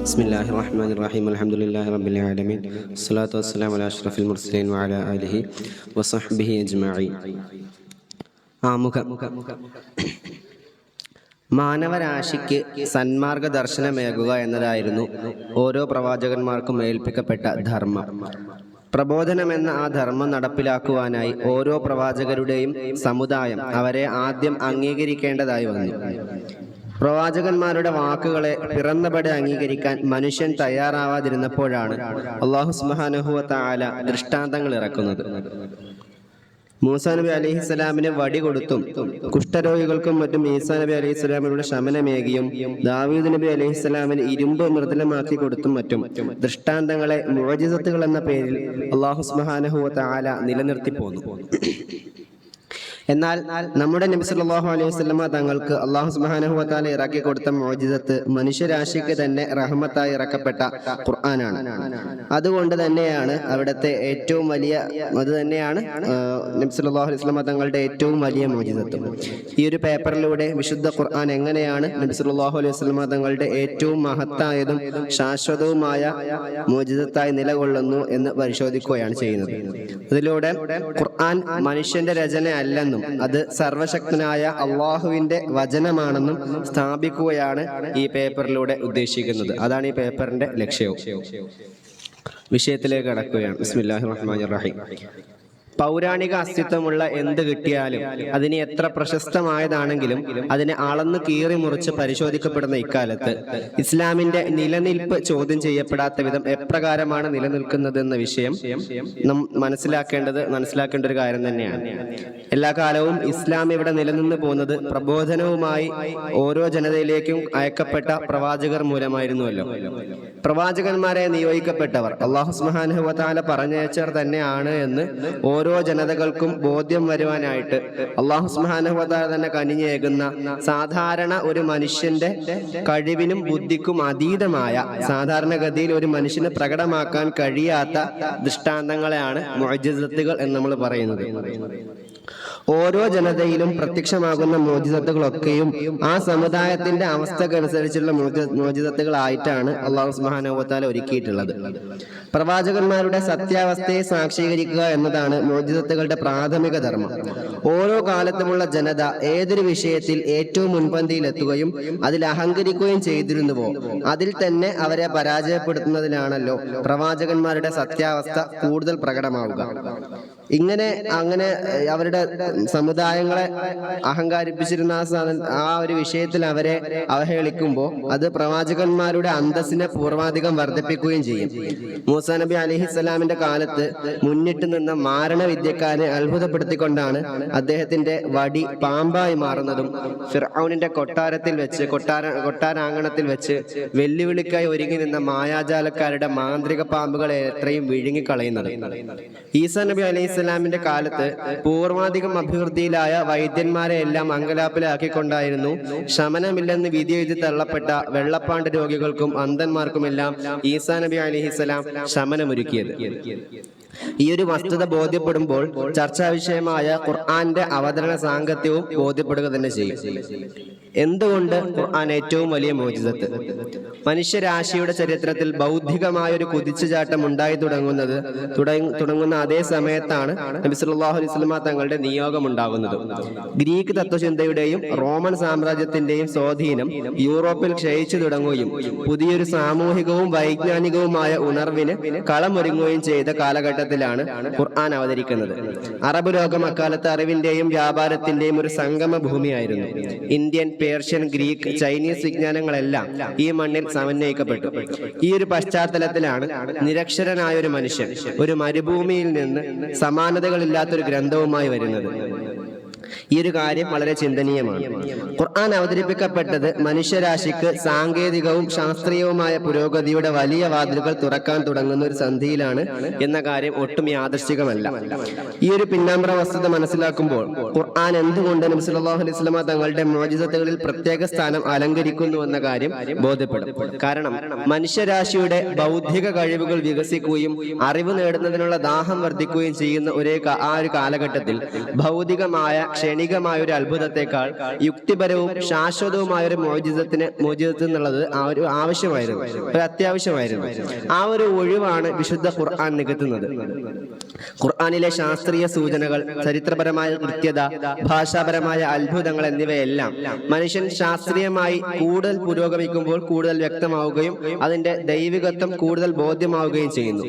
ബിസ്മില്ലാഹിർ റഹ്മാനിർ റഹീം അൽഹംദുലില്ലാഹി റബ്ബിൽ ആലമീൻ വസ്സലാത്തു വസ്സലാമു അലാ അഷ്റഫിൽ മുർസലീൻ വഅലാ ആലിഹി വസഹ്ബിഹി അജ്മഈൻ. ആമുഖം. മാനവരാശിക്ക് സന്മാർഗ ദർശനമേകുക എന്നതായിരുന്നു ഓരോ പ്രവാചകന്മാർക്കും ഏൽപ്പിക്കപ്പെട്ട ധർമ്മം. പ്രബോധനമെന്ന ആ ധർമ്മം നടപ്പിലാക്കുവാനായി ഓരോ പ്രവാചകരുടെയും സമുദായം അവരെ ആദ്യം അംഗീകരിക്കേണ്ടതായി വന്നു. പ്രവാചകന്മാരുടെ വാക്കുകളെ പിറന്നപടി അംഗീകരിക്കാൻ മനുഷ്യൻ തയ്യാറാവാതിരുന്നപ്പോഴാണ് അല്ലാഹു സുബ്ഹാനഹു വ തആല ദൃഷ്ടാന്തങ്ങൾ ഇറക്കുന്നത്. മൂസാ നബി അലൈഹിസ്സലാമിന് വടി കൊടുത്തും കുഷ്ഠരോഗികൾക്കും മറ്റും ഈസാ നബി അലൈഹിസ്സലാമിലൂടെ ശമനമേകിയും ദാവീദ് നബി അലൈഹിസ്സലാമിന് ഇരുമ്പ് മൃദുലമാക്കി കൊടുത്തും മറ്റും ദൃഷ്ടാന്തങ്ങളെ മുഅ്ജിസത്തുകൾ എന്ന പേരിൽ അല്ലാഹു സുബ്ഹാനഹു വ തആല നിലനിർത്തി പോന്നു. എന്നാൽ നമ്മുടെ നബി സല്ലല്ലാഹു അലൈഹി വസല്ലമ തങ്ങൾക്ക് അല്ലാഹു സുബ്ഹാനഹു വ തആല ഇറക്കി കൊടുത്ത മുഅ്ജിസത്ത് മനുഷ്യരാശിക്ക് തന്നെ റഹ്മത്തായി ഇറക്കപ്പെട്ട ഖുർആനാണ്. അതുകൊണ്ട് തന്നെയാണ് അവിടുത്തെ ഏറ്റവും വലിയ നബി സല്ലല്ലാഹു അലൈഹി വസല്ലമ തങ്ങളുടെ ഏറ്റവും വലിയ മുഅ്ജിസത്ത്. ഈ ഒരു പേപ്പറിലൂടെ വിശുദ്ധ ഖുർആൻ എങ്ങനെയാണ് നബി സല്ലല്ലാഹു അലൈഹി വസല്ലമ തങ്ങളുടെ ഏറ്റവും മഹത്തായതും ശാശ്വതവുമായ മുഅ്ജിസത്തായി നിലകൊള്ളുന്നു എന്ന് പരിശോധിക്കുകയാണ് ചെയ്യുന്നത്. അതിലൂടെ ഖുർആൻ മനുഷ്യന്റെ രചന അല്ലെന്നും അത് സർവശക്തനായ അള്ളാഹുവിന്റെ വചനമാണെന്നും സ്ഥാപിക്കുകയാണ് ഈ പേപ്പറിലൂടെ ഉദ്ദേശിക്കുന്നത്. അതാണ് ഈ പേപ്പറിന്റെ ലക്ഷ്യവും. വിഷയത്തിലേക്ക് കടക്കുകയാണ്. ബിസ്മില്ലാഹിർ റഹ്മാനിർ റഹീം. പൗരാണിക അസ്തിത്വമുള്ള എന്ത് കിട്ടിയാലും അതിന് എത്ര പ്രശസ്തമായതാണെങ്കിലും അതിനെ അളന്ന് കീറി മുറിച്ച് പരിശോധിക്കപ്പെടുന്ന ഇക്കാലത്ത് ഇസ്ലാമിന്റെ നിലനിൽപ്പ് ചോദ്യം ചെയ്യപ്പെടാത്ത വിധം എപ്രകാരമാണ് നിലനിൽക്കുന്നതെന്ന വിഷയം മനസ്സിലാക്കേണ്ട ഒരു കാര്യം തന്നെയാണ്. എല്ലാ കാലവും ഇസ്ലാം ഇവിടെ നിലനിന്ന് പോകുന്നത് പ്രബോധനവുമായി ഓരോ ജനതയിലേക്കും അയക്കപ്പെട്ട പ്രവാചകർ മൂലമായിരുന്നുവല്ലോ. പ്രവാചകന്മാരെ നിയോഗിക്കപ്പെട്ടവർ അല്ലാഹു സുബ്ഹാനഹു വ തആല പറഞ്ഞയച്ചവർ തന്നെയാണ് എന്ന് ഓരോ ജനതകൾക്കും ബോധ്യം വരുവാനായിട്ട് അല്ലാഹു സുബ്ഹാനഹു വ തആല തന്നെ കനിഞ്ഞേകുന്ന സാധാരണ ഒരു മനുഷ്യന്റെ കഴിവിനും ബുദ്ധിക്കും അതീതമായ സാധാരണഗതിയിൽ ഒരു മനുഷ്യന് പ്രകടമാക്കാൻ കഴിയാത്ത ദൃഷ്ടാന്തങ്ങളെയാണ് മുഅ്ജിസത്തുകൾ എന്ന് നമ്മൾ പറയുന്നത്. ഓരോ ജനതയിലും പ്രത്യക്ഷമാകുന്ന മുഅ്ജിസത്തുകളൊക്കെയും ആ സമുദായത്തിന്റെ അവസ്ഥക്കനുസരിച്ചുള്ള മുഅ്ജിസത്തുകളായിട്ടാണ് അല്ലാഹു സുബ്ഹാനഹു വ തആല ഒരുക്കിയിട്ടുള്ളത്. പ്രവാചകന്മാരുടെ സത്യാവസ്ഥയെ സാക്ഷീകരിക്കുക എന്നതാണ് മുഅ്ജിസത്തുകളുടെ പ്രാഥമിക ധർമ്മം. ഓരോ കാലത്തുമുള്ള ജനത ഏതൊരു വിഷയത്തിൽ ഏറ്റവും മുൻപന്തിയിലെത്തുകയും അതിൽ അഹങ്കരിക്കുകയും ചെയ്തിരുന്നുവോ അതിൽ തന്നെ അവരെ പരാജയപ്പെടുത്തുന്നതിനാണല്ലോ പ്രവാചകന്മാരുടെ സത്യാവസ്ഥ കൂടുതൽ പ്രകടമാവുക. അങ്ങനെ അവരുടെ സമുദായങ്ങളെ അഹങ്കാരിപ്പിച്ചിരുന്ന ആ ഒരു വിഷയത്തിൽ അവരെ അവഹേളിക്കുമ്പോൾ അത് പ്രവാചകന്മാരുടെ അന്തസ്സിനെ പൂർവാധികം വർദ്ധിപ്പിക്കുകയും ചെയ്യും. മൂസാ നബി അലൈഹിസ്സലാമിന്റെ കാലത്ത് മുന്നിട്ട് നിന്ന മാരണവിദ്യക്കാരെ അത്ഭുതപ്പെടുത്തിക്കൊണ്ടാണ് അദ്ദേഹത്തിന്റെ വടി പാമ്പായി മാറുന്നതും ഫിർഔനിന്റെ കൊട്ടാരാങ്കണത്തിൽ വെച്ച് വെല്ലുവിളിക്കായി ഒരുങ്ങി നിന്ന മായാജാലക്കാരുടെ മാന്ത്രിക പാമ്പുകളെ എത്രയും വിഴുങ്ങിക്കളയുന്നത്. ഈസാ നബി അലൈഹിസ്സലാമിന്റെ കാലത്ത് പൂർവാധികം അഭിവൃദ്ധിയിലായ വൈദ്യന്മാരെ എല്ലാം അങ്കലാപ്പിലാക്കിക്കൊണ്ടായിരുന്നു ശമനമില്ലെന്ന് വിധി എഴുതി തള്ളപ്പെട്ട വെള്ളപ്പാണ്ട് രോഗികൾക്കും അന്ധന്മാർക്കുമെല്ലാം ഈസാ നബി അലൈഹിസ്സലാം ശമനമൊരുക്കിയത്. ഈ ഒരു വസ്തുത ബോധ്യപ്പെടുമ്പോൾ ചർച്ചാ വിഷയമായ ഖുർആന്റെ അവതരണ സാങ്കത്യവും ബോധ്യപ്പെടുക തന്നെ ചെയ്യും. എന്തുകൊണ്ട് ഖുർആൻ ഏറ്റവും വലിയ മുഅ്ജിസത്ത്? മനുഷ്യരാശിയുടെ ചരിത്രത്തിൽ ബൗദ്ധികമായ ഒരു കുതിച്ചുചാട്ടം ഉണ്ടായി തുടങ്ങുന്ന അതേ സമയത്താണ് നബി സല്ലല്ലാഹു അലൈഹി വസല്ലമ തങ്ങളുടെ നിയോഗം ഉണ്ടാകുന്നത്. ഗ്രീക്ക് തത്വചിന്തയുടെയും റോമൻ സാമ്രാജ്യത്തിന്റെയും സ്വാധീനം യൂറോപ്പിൽ ക്ഷയിച്ചു തുടങ്ങുകയും പുതിയൊരു സാമൂഹികവും വൈജ്ഞാനികവുമായ ഉണർവിന് കളമൊരുങ്ങുകയും ചെയ്ത കാലഘട്ടത്തിലാണ് ഖുർആൻ അവതരിക്കുന്നത്. അറബ് ലോകം അക്കാലത്ത് അറിവിന്റെയും വ്യാപാരത്തിന്റെയും ഒരു സംഗമ ഭൂമിയായിരുന്നു. ഇന്ത്യൻ, പേർഷ്യൻ, ഗ്രീക്ക്, ചൈനീസ് വിജ്ഞാനങ്ങളെല്ലാം ഈ മണ്ണിൽ സമന്വയിക്കപ്പെട്ടു. ഈ ഒരു പശ്ചാത്തലത്തിലാണ് നിരക്ഷരനായ ഒരു മനുഷ്യൻ ഒരു മരുഭൂമിയിൽ നിന്ന് സമാനതകളില്ലാത്തൊരു ഗ്രന്ഥവുമായി വരുന്നത്. ഈ ഒരു കാര്യം വളരെ ചിന്തനീയമാണ്. ഖുർആൻ അവതരിപ്പിക്കപ്പെട്ടത് മനുഷ്യരാശിക്ക് സാങ്കേതികവും ശാസ്ത്രീയവുമായ പുരോഗതിയുടെ വലിയ വാതിലുകൾ തുറക്കാൻ തുടങ്ങുന്ന ഒരു സന്ധിയിലാണ് എന്ന കാര്യം ഒട്ടും യാദൃശ്ചികമല്ല. ഈ ഒരു പിന്നാമ്പറ വസ്തുത മനസ്സിലാക്കുമ്പോൾ ഖുർആൻ എന്തുകൊണ്ട് നബി സല്ലല്ലാഹു അലൈഹി വസല്ലമ തങ്ങളുടെ മുഅ്ജിസത്തുകളിൽ പ്രത്യേക സ്ഥാനം അലങ്കരിക്കുന്നു എന്ന കാര്യം ബോധ്യപ്പെടും. കാരണം മനുഷ്യരാശിയുടെ ബൗദ്ധിക കഴിവുകൾ വികസിക്കുകയും അറിവ് നേടുന്നതിനുള്ള ദാഹം വർദ്ധിക്കുകയും ചെയ്യുന്ന ആ ഒരു കാലഘട്ടത്തിൽ ഭൗതികമായ ക്ഷണികമായ ഒരു അത്ഭുതത്തെക്കാൾ യുക്തിപരവും ശാശ്വതവുമായ ഒരു മോചിതത്ത് എന്നുള്ളത് ഒരു ആവശ്യമായിരുന്നു, ഒരു അത്യാവശ്യമായിരുന്നു. ആ ഒരു ഒഴിവാണ് വിശുദ്ധ ഖുർആൻ നികത്തുന്നത്. ഖുർആനിലെ ശാസ്ത്രീയ സൂചനകൾ, ചരിത്രപരമായ കൃത്യത, ഭാഷാപരമായ അത്ഭുതങ്ങൾ എന്നിവയെല്ലാം മനുഷ്യൻ ശാസ്ത്രീയമായി കൂടുതൽ പുരോഗമിക്കുമ്പോൾ കൂടുതൽ വ്യക്തമാവുകയും അതിന്റെ ദൈവികത്വം കൂടുതൽ ബോധ്യമാവുകയും ചെയ്യുന്നു.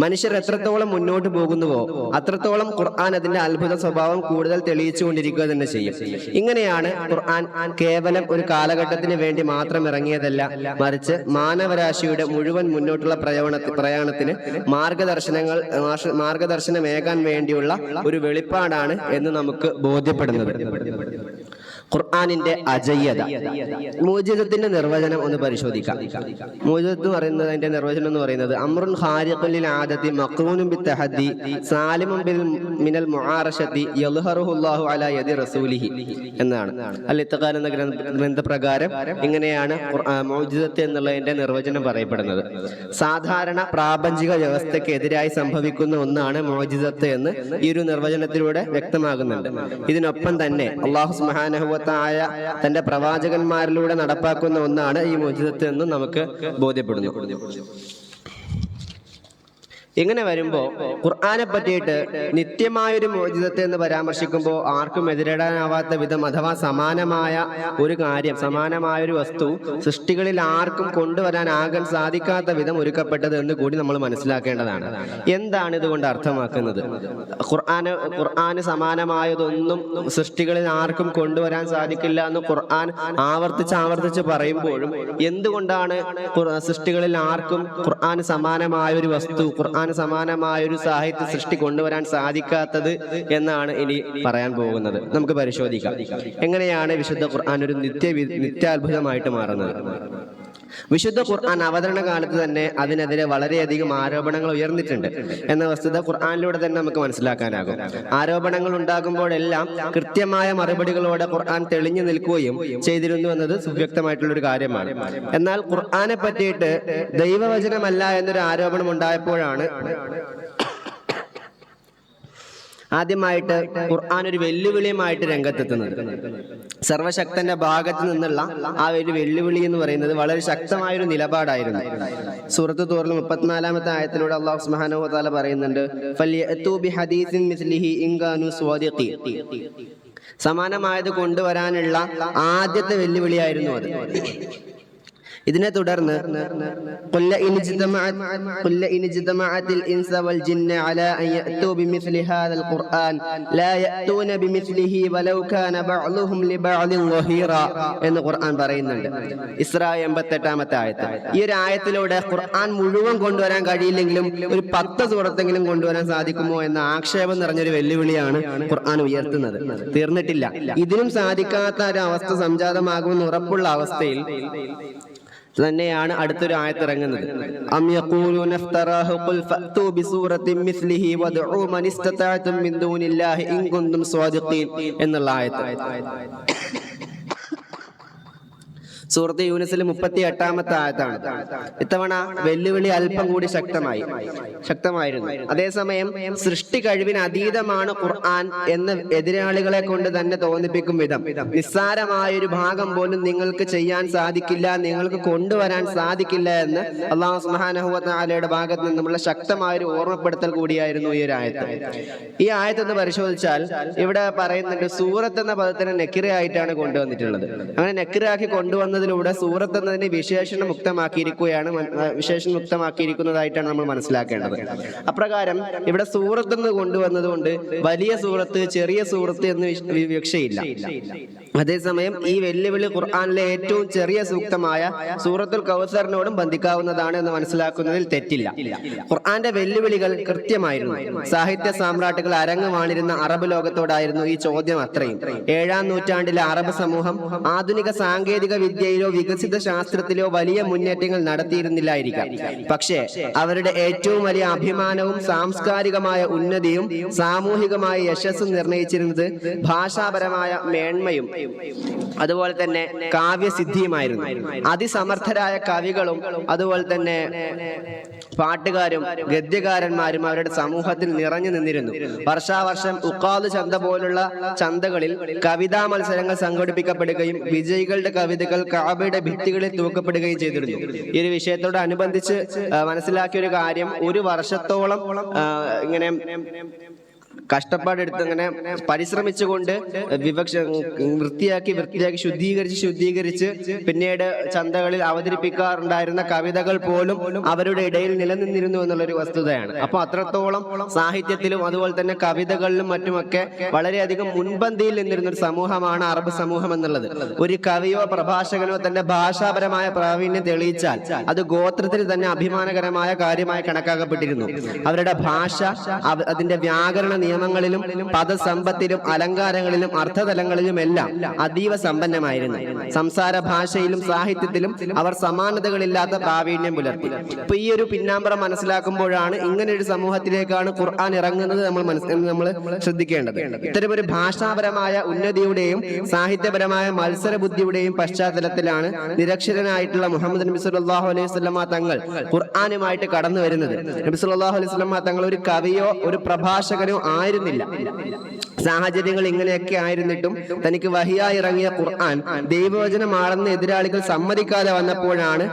മനുഷ്യർ എത്രത്തോളം മുന്നോട്ട് പോകുന്നുവോ അത്രത്തോളം ഖുർആൻ അതിന്റെ അത്ഭുത സ്വഭാവം കൂടുതൽ തെളിയിച്ചുകൊണ്ടിരിക്കുക തന്നെ ചെയ്യും. ഇങ്ങനെയാണ് ഖുർആൻ കേവലം ഒരു കാലഘട്ടത്തിന് വേണ്ടി മാത്രം ഇറങ്ങിയതല്ല, മറിച്ച് മാനവരാശിയുടെ മുഴുവൻ മുന്നോട്ടുള്ള പ്രയാണത്തിന് മാർഗദർശനമേകാൻ വേണ്ടിയുള്ള ഒരു വെളിപ്പാടാണ് എന്ന് നമുക്ക് ബോധ്യപ്പെടുന്നത്. ഖുർആനിന്റെ അജയ്യത. മോചിതത്തിന്റെ നിർവചനം ഒന്ന് പരിശോധിക്കാം. മോചിതത്ത് പറയുന്നത്, അതിന്റെ നിർവചനം എന്ന് പറയുന്നത് അംറുൻ ഖാരിഖുൻ ലിൽ ആദതി മഖ്റൂനുൻ ബിത്തഹദ്ദി സാലിമുൻ മിനൽ മുആറശതി യൽഹറുഹു അല്ലാഹു അലാ യദി റസൂലിഹി എന്നാണ്. അൽ ഇത്ഖാൻ എന്ന ഗ്രന്ഥപ്രകാരം ഇങ്ങനെയാണ് മോചിതത്ത് എന്നുള്ളതിന്റെ നിർവചനം പറയപ്പെടുന്നത്. സാധാരണ പ്രാപഞ്ചിക വ്യവസ്ഥയ്ക്ക് എതിരായി സംഭവിക്കുന്ന ഒന്നാണ് മോചിതത്ത് എന്ന് ഈ ഒരു നിർവചനത്തിലൂടെ വ്യക്തമാകുന്നുണ്ട്. ഇതിനൊപ്പം തന്നെ അല്ലാഹു സുബ്ഹാനഹു വ തആല തന്റെ പ്രവാചകന്മാരിലൂടെ നടപ്പാക്കുന്ന ഒന്നാണ് ഈ മോചിതത്ത് എന്ന് നമുക്ക് ബോധ്യപ്പെടുന്നു. ഇങ്ങനെ വരുമ്പോൾ ഖുർആനെ പറ്റിയിട്ട് നിത്യമായൊരു മോചിതത്തെ എന്ന് പരാമർശിക്കുമ്പോൾ ആർക്കും എതിരിടാനാവാത്ത വിധം അഥവാ സമാനമായ ഒരു കാര്യം, സമാനമായ ഒരു വസ്തു സൃഷ്ടികളിൽ ആർക്കും കൊണ്ടുവരാനാകാൻ സാധിക്കാത്ത വിധം ഒരുക്കപ്പെട്ടത് എന്ന് കൂടി നമ്മൾ മനസ്സിലാക്കേണ്ടതാണ്. എന്താണ് ഇതുകൊണ്ട് അർത്ഥമാക്കുന്നത്? ഖുർആന് സമാനമായതൊന്നും സൃഷ്ടികളിൽ ആർക്കും കൊണ്ടുവരാൻ സാധിക്കില്ല എന്ന് ഖുർആൻ ആവർത്തിച്ച് പറയുമ്പോഴും എന്തുകൊണ്ടാണ് സൃഷ്ടികളിൽ ആർക്കും ഖുർആന് സമാനമായ ഒരു വസ്തു, ഖുർആന് സമാനമായ ഒരു സാഹിത്യ സൃഷ്ടി കൊണ്ടുവരാൻ സാധിക്കാത്തത് എന്നാണ് ഇനി പറയാൻ പോകുന്നത്. നമുക്ക് പരിശോധിക്കാം എങ്ങനെയാണ് വിശുദ്ധ ഖുർആൻ ഒരു നിത്യാത്ഭുതമായിട്ട് മാറുന്നത്. വിശുദ്ധ ഖുർആൻ അവതരണ കാലത്ത് തന്നെ അതിനെതിരെ വളരെയധികം ആരോപണങ്ങൾ ഉയർന്നിട്ടുണ്ട് എന്ന വസ്തുത ഖുർആനിലൂടെ തന്നെ നമുക്ക് മനസ്സിലാക്കാനാകും. ആരോപണങ്ങൾ ഉണ്ടാകുമ്പോഴെല്ലാം കൃത്യമായ മറുപടികളോടെ ഖുർആൻ തെളിഞ്ഞു നിൽക്കുകയും ചെയ്തിരുന്നു എന്നത് സുവ്യക്തമായിട്ടുള്ള ഒരു കാര്യമാണ്. എന്നാൽ ഖുർആനെ പറ്റിയിട്ട് ദൈവവചനമല്ല എന്നൊരു ആരോപണം ഉണ്ടായപ്പോഴാണ് ആദ്യമായിട്ട് ഖുർആൻ ഒരു വെല്ലുവിളിയുമായിട്ട് രംഗത്തെത്തുന്നത്. സർവശക്തന്റെ ഭാഗത്ത് നിന്നുള്ള ആ ഒരു വെല്ലുവിളി എന്ന് പറയുന്നത് വളരെ ശക്തമായൊരു നിലപാടായിരുന്നു. സൂറത്ത് തൂറിൽ 34-ാമത്തെ ആയത്തിലൂടെ അല്ലാഹു സുബ്ഹാനഹു വ തആല പറയുന്നുണ്ട്, ഫൽയഅതു ബിഹദീസിൻ മിസ്ലിഹി ഇൻ കാനൂ സ്വാദിഖീൻ. സമാനമായത് കൊണ്ടുവരാനുള്ള ആദ്യത്തെ വെല്ലുവിളിയായിരുന്നു അത്. ഇതിനെ തുടർന്ന് എന്ന് ഖുർആൻ പറയുന്നുണ്ട്. ഇസ്രാ 88-ാമത്തെ ആയത്ത്. ഈ ഒരു ആയത്തിലൂടെ ഖുർആൻ മുഴുവൻ കൊണ്ടുവരാൻ കഴിയില്ലെങ്കിലും ഒരു 10 സൂറത്തെങ്കിലും കൊണ്ടുവരാൻ സാധിക്കുമോ എന്ന ആക്ഷേപം നിറഞ്ഞൊരു വെല്ലുവിളിയാണ് ഖുർആൻ ഉയർത്തുന്നത്. തീർന്നിട്ടില്ല. ഇതിനും സാധിക്കാത്ത ഒരു അവസ്ഥ സംജാതമാകുമെന്ന് ഉറപ്പുള്ള അവസ്ഥയിൽ തന്നെയാണ് അടുത്തൊരു ആയത്ത് ഇറങ്ങുന്നത്. അം യഖൂലൂന ഇഫ്തറാഹു ഖുൽ ഫഅതു ബിസൂറത്തിൻ മിസ്ലിഹി വദ്ഉ മൻ ഇസ്തതഅതും മിൻ ദൂനില്ലാഹി ഇൻ കുൻതും സ്വാദിഖീൻ എന്നുള്ള ആയത്ത്. സൂറത്ത് യൂനുസിലെ 38-ാമത്തെ ആയത്താണ്. ഇത്തവണ വെല്ലുവിളി അല്പം കൂടി ശക്തമായിരുന്നു. അതേസമയം സൃഷ്ടി കഴിവിന് അതീതമാണ് ഖുർആൻ എന്ന് എതിരാളികളെ കൊണ്ട് തന്നെ തോന്നിപ്പിക്കും വിധം നിസ്സാരമായൊരു ഭാഗം പോലും നിങ്ങൾക്ക് ചെയ്യാൻ സാധിക്കില്ല, നിങ്ങൾക്ക് കൊണ്ടുവരാൻ സാധിക്കില്ല എന്ന് അല്ലാഹു സുബ്ഹാനഹു വ തആലയുടെ ഭാഗത്ത് നിന്നുമുള്ള ശക്തമായൊരു ഓർമ്മപ്പെടുത്തൽ കൂടിയായിരുന്നു ഈ ഒരു ആയത്ത്. ഈ ആയത്ത് എന്ന് പരിശോധിച്ചാൽ ഇവിടെ പറയുന്നുണ്ട്, സൂറത്ത് എന്ന പദത്തിനെ നെക്കിറയായിട്ടാണ് കൊണ്ടുവന്നിട്ടുള്ളത്. അങ്ങനെ നെക്കിറാക്കി കൊണ്ടുവന്നതിലൂടെ സൂറത്ത് എന്നതിനെ വിശേഷണം മുക്തമാക്കിയിരിക്കുന്നതായിട്ടാണ് നമ്മൾ മനസ്സിലാക്കേണ്ടത്. അപ്രകാരം ഇവിടെ സൂറത്ത് എന്ന് കൊണ്ടുവന്നത് കൊണ്ട് വലിയ സൂറത്ത്, ചെറിയ സൂറത്ത് എന്ന് വിവക്ഷയില്ല. അതേസമയം ഈ വെല്ലുവിളി ഖുർആനിലെ ഏറ്റവും ചെറിയ സൂക്തമായ സൂറത്തുൽ കൗസറിനോടും ബന്ധിക്കാവുന്നതാണ് എന്ന് മനസ്സിലാക്കുന്നതിൽ തെറ്റില്ല. ഖുർആന്റെ വെല്ലുവിളികൾ കൃത്യമായിരുന്നു. സാഹിത്യ സാമ്രാട്ടുകൾ അരങ്ങ് വാണിരുന്ന അറബ് ലോകത്തോടായിരുന്നു ഈ ചോദ്യം അത്രയും. 7-ാം നൂറ്റാണ്ടിലെ അറബ് സമൂഹം ആധുനിക സാങ്കേതിക വിദ്യ വിദ്യയിലോ വികസിത ശാസ്ത്രത്തിലോ വലിയ മുന്നേറ്റങ്ങൾ നടത്തിയിരുന്നില്ലായിരിക്കാം. പക്ഷേ അവരുടെ ഏറ്റവും വലിയ അഭിമാനവും സാംസ്കാരികമായ ഉന്നതിയും സാമൂഹികമായ യശസ്സും നിർണയിച്ചിരുന്നത് ഭാഷാപരമായ മേന്മയും അതുപോലെ തന്നെ കാവ്യസിദ്ധിയുമായിരുന്നു. അതിസമർത്ഥരായ കവികളും അതുപോലെ തന്നെ പാട്ടുകാരും ഗദ്യകാരന്മാരും അവരുടെ സമൂഹത്തിൽ നിറഞ്ഞു നിന്നിരുന്നു. വർഷാവർഷം ഉഖാദ് ചന്ത പോലുള്ള ചന്തകളിൽ കവിതാ മത്സരങ്ങൾ സംഘടിപ്പിക്കപ്പെടുകയും വിജയികളുടെ കവിതകൾ കഅബയുടെ ഭിത്തികളിൽ തൂക്കപ്പെടുകയും ചെയ്തിരുന്നു. ഈ ഒരു വിഷയത്തോടനുബന്ധിച്ച് മനസ്സിലാക്കിയ ഒരു കാര്യം, ഒരു വർഷത്തോളം ഇങ്ങനെ കഷ്ടപ്പാടെടുത്ത് ഇങ്ങനെ പരിശ്രമിച്ചുകൊണ്ട് വൃത്തിയാക്കി ശുദ്ധീകരിച്ച് പിന്നീട് ചന്തകളിൽ അവതരിപ്പിക്കാറുണ്ടായിരുന്ന കവിതകൾ പോലും അവരുടെ ഇടയിൽ നിലനിന്നിരുന്നു എന്നുള്ളൊരു വസ്തുതയാണ്. അപ്പൊ അത്രത്തോളം സാഹിത്യത്തിലും അതുപോലെ തന്നെ കവിതകളിലും മറ്റുമൊക്കെ വളരെയധികം മുൻപന്തിയിൽ നിന്നിരുന്ന ഒരു സമൂഹമാണ് അറബ് സമൂഹം എന്നുള്ളത്. ഒരു കവിയോ പ്രഭാഷകനോ തന്റെ ഭാഷാപരമായ പ്രാവീണ്യം തെളിയിച്ചാൽ അത് ഗോത്രത്തിന് തന്നെ അഭിമാനകരമായ കാര്യമായി കണക്കാക്കപ്പെട്ടിരുന്നു. അവരുടെ ഭാഷ അതിന്റെ വ്യാകരണ നിയമങ്ങളിലും പദസമ്പത്തിലും അലങ്കാരങ്ങളിലും അർത്ഥതലങ്ങളിലും എല്ലാം അതീവ സമ്പന്നമായിരുന്നു. സംസാര ഭാഷയിലും സാഹിത്യത്തിലും അവർ സമാനതകളില്ലാത്ത പ്രാവീണ്യം പുലർത്തി. ഇപ്പൊ ഈ ഒരു പിന്നാമ്പറം മനസ്സിലാക്കുമ്പോഴാണ് ഇങ്ങനെ ഒരു സമൂഹത്തിലേക്കാണ് ഖുർആൻ ഇറങ്ങുന്നത് നമ്മൾ ശ്രദ്ധിക്കേണ്ടത്. ഇത്തരമൊരു ഭാഷാപരമായ ഉന്നതിയുടെയും സാഹിത്യപരമായ മത്സര ബുദ്ധിയുടെയും പശ്ചാത്തലത്തിലാണ് നിരക്ഷരനായിട്ടുള്ള മുഹമ്മദ് നബി സല്ലല്ലാഹു അലൈഹി വസല്ലമ തങ്ങൾ ഖുർആനുമായിട്ട് കടന്നു വരുന്നത്. നബി സല്ലല്ലാഹു അലൈഹി വസല്ലമ തങ്ങൾ ഒരു കവിയോ ഒരു പ്രഭാഷകനോ ആയിരുന്നില്ല. സാഹചര്യങ്ങൾ ഇങ്ങനെയൊക്കെ ആയിരുന്നിട്ടും തനിക്ക് വഹിയായി ഇറങ്ങിയ ഖുർആൻ ദൈവവചനമാണെന്ന് എതിരാളികൾ സമ്മതിക്കാതെ വന്നപ്പോഴാണ്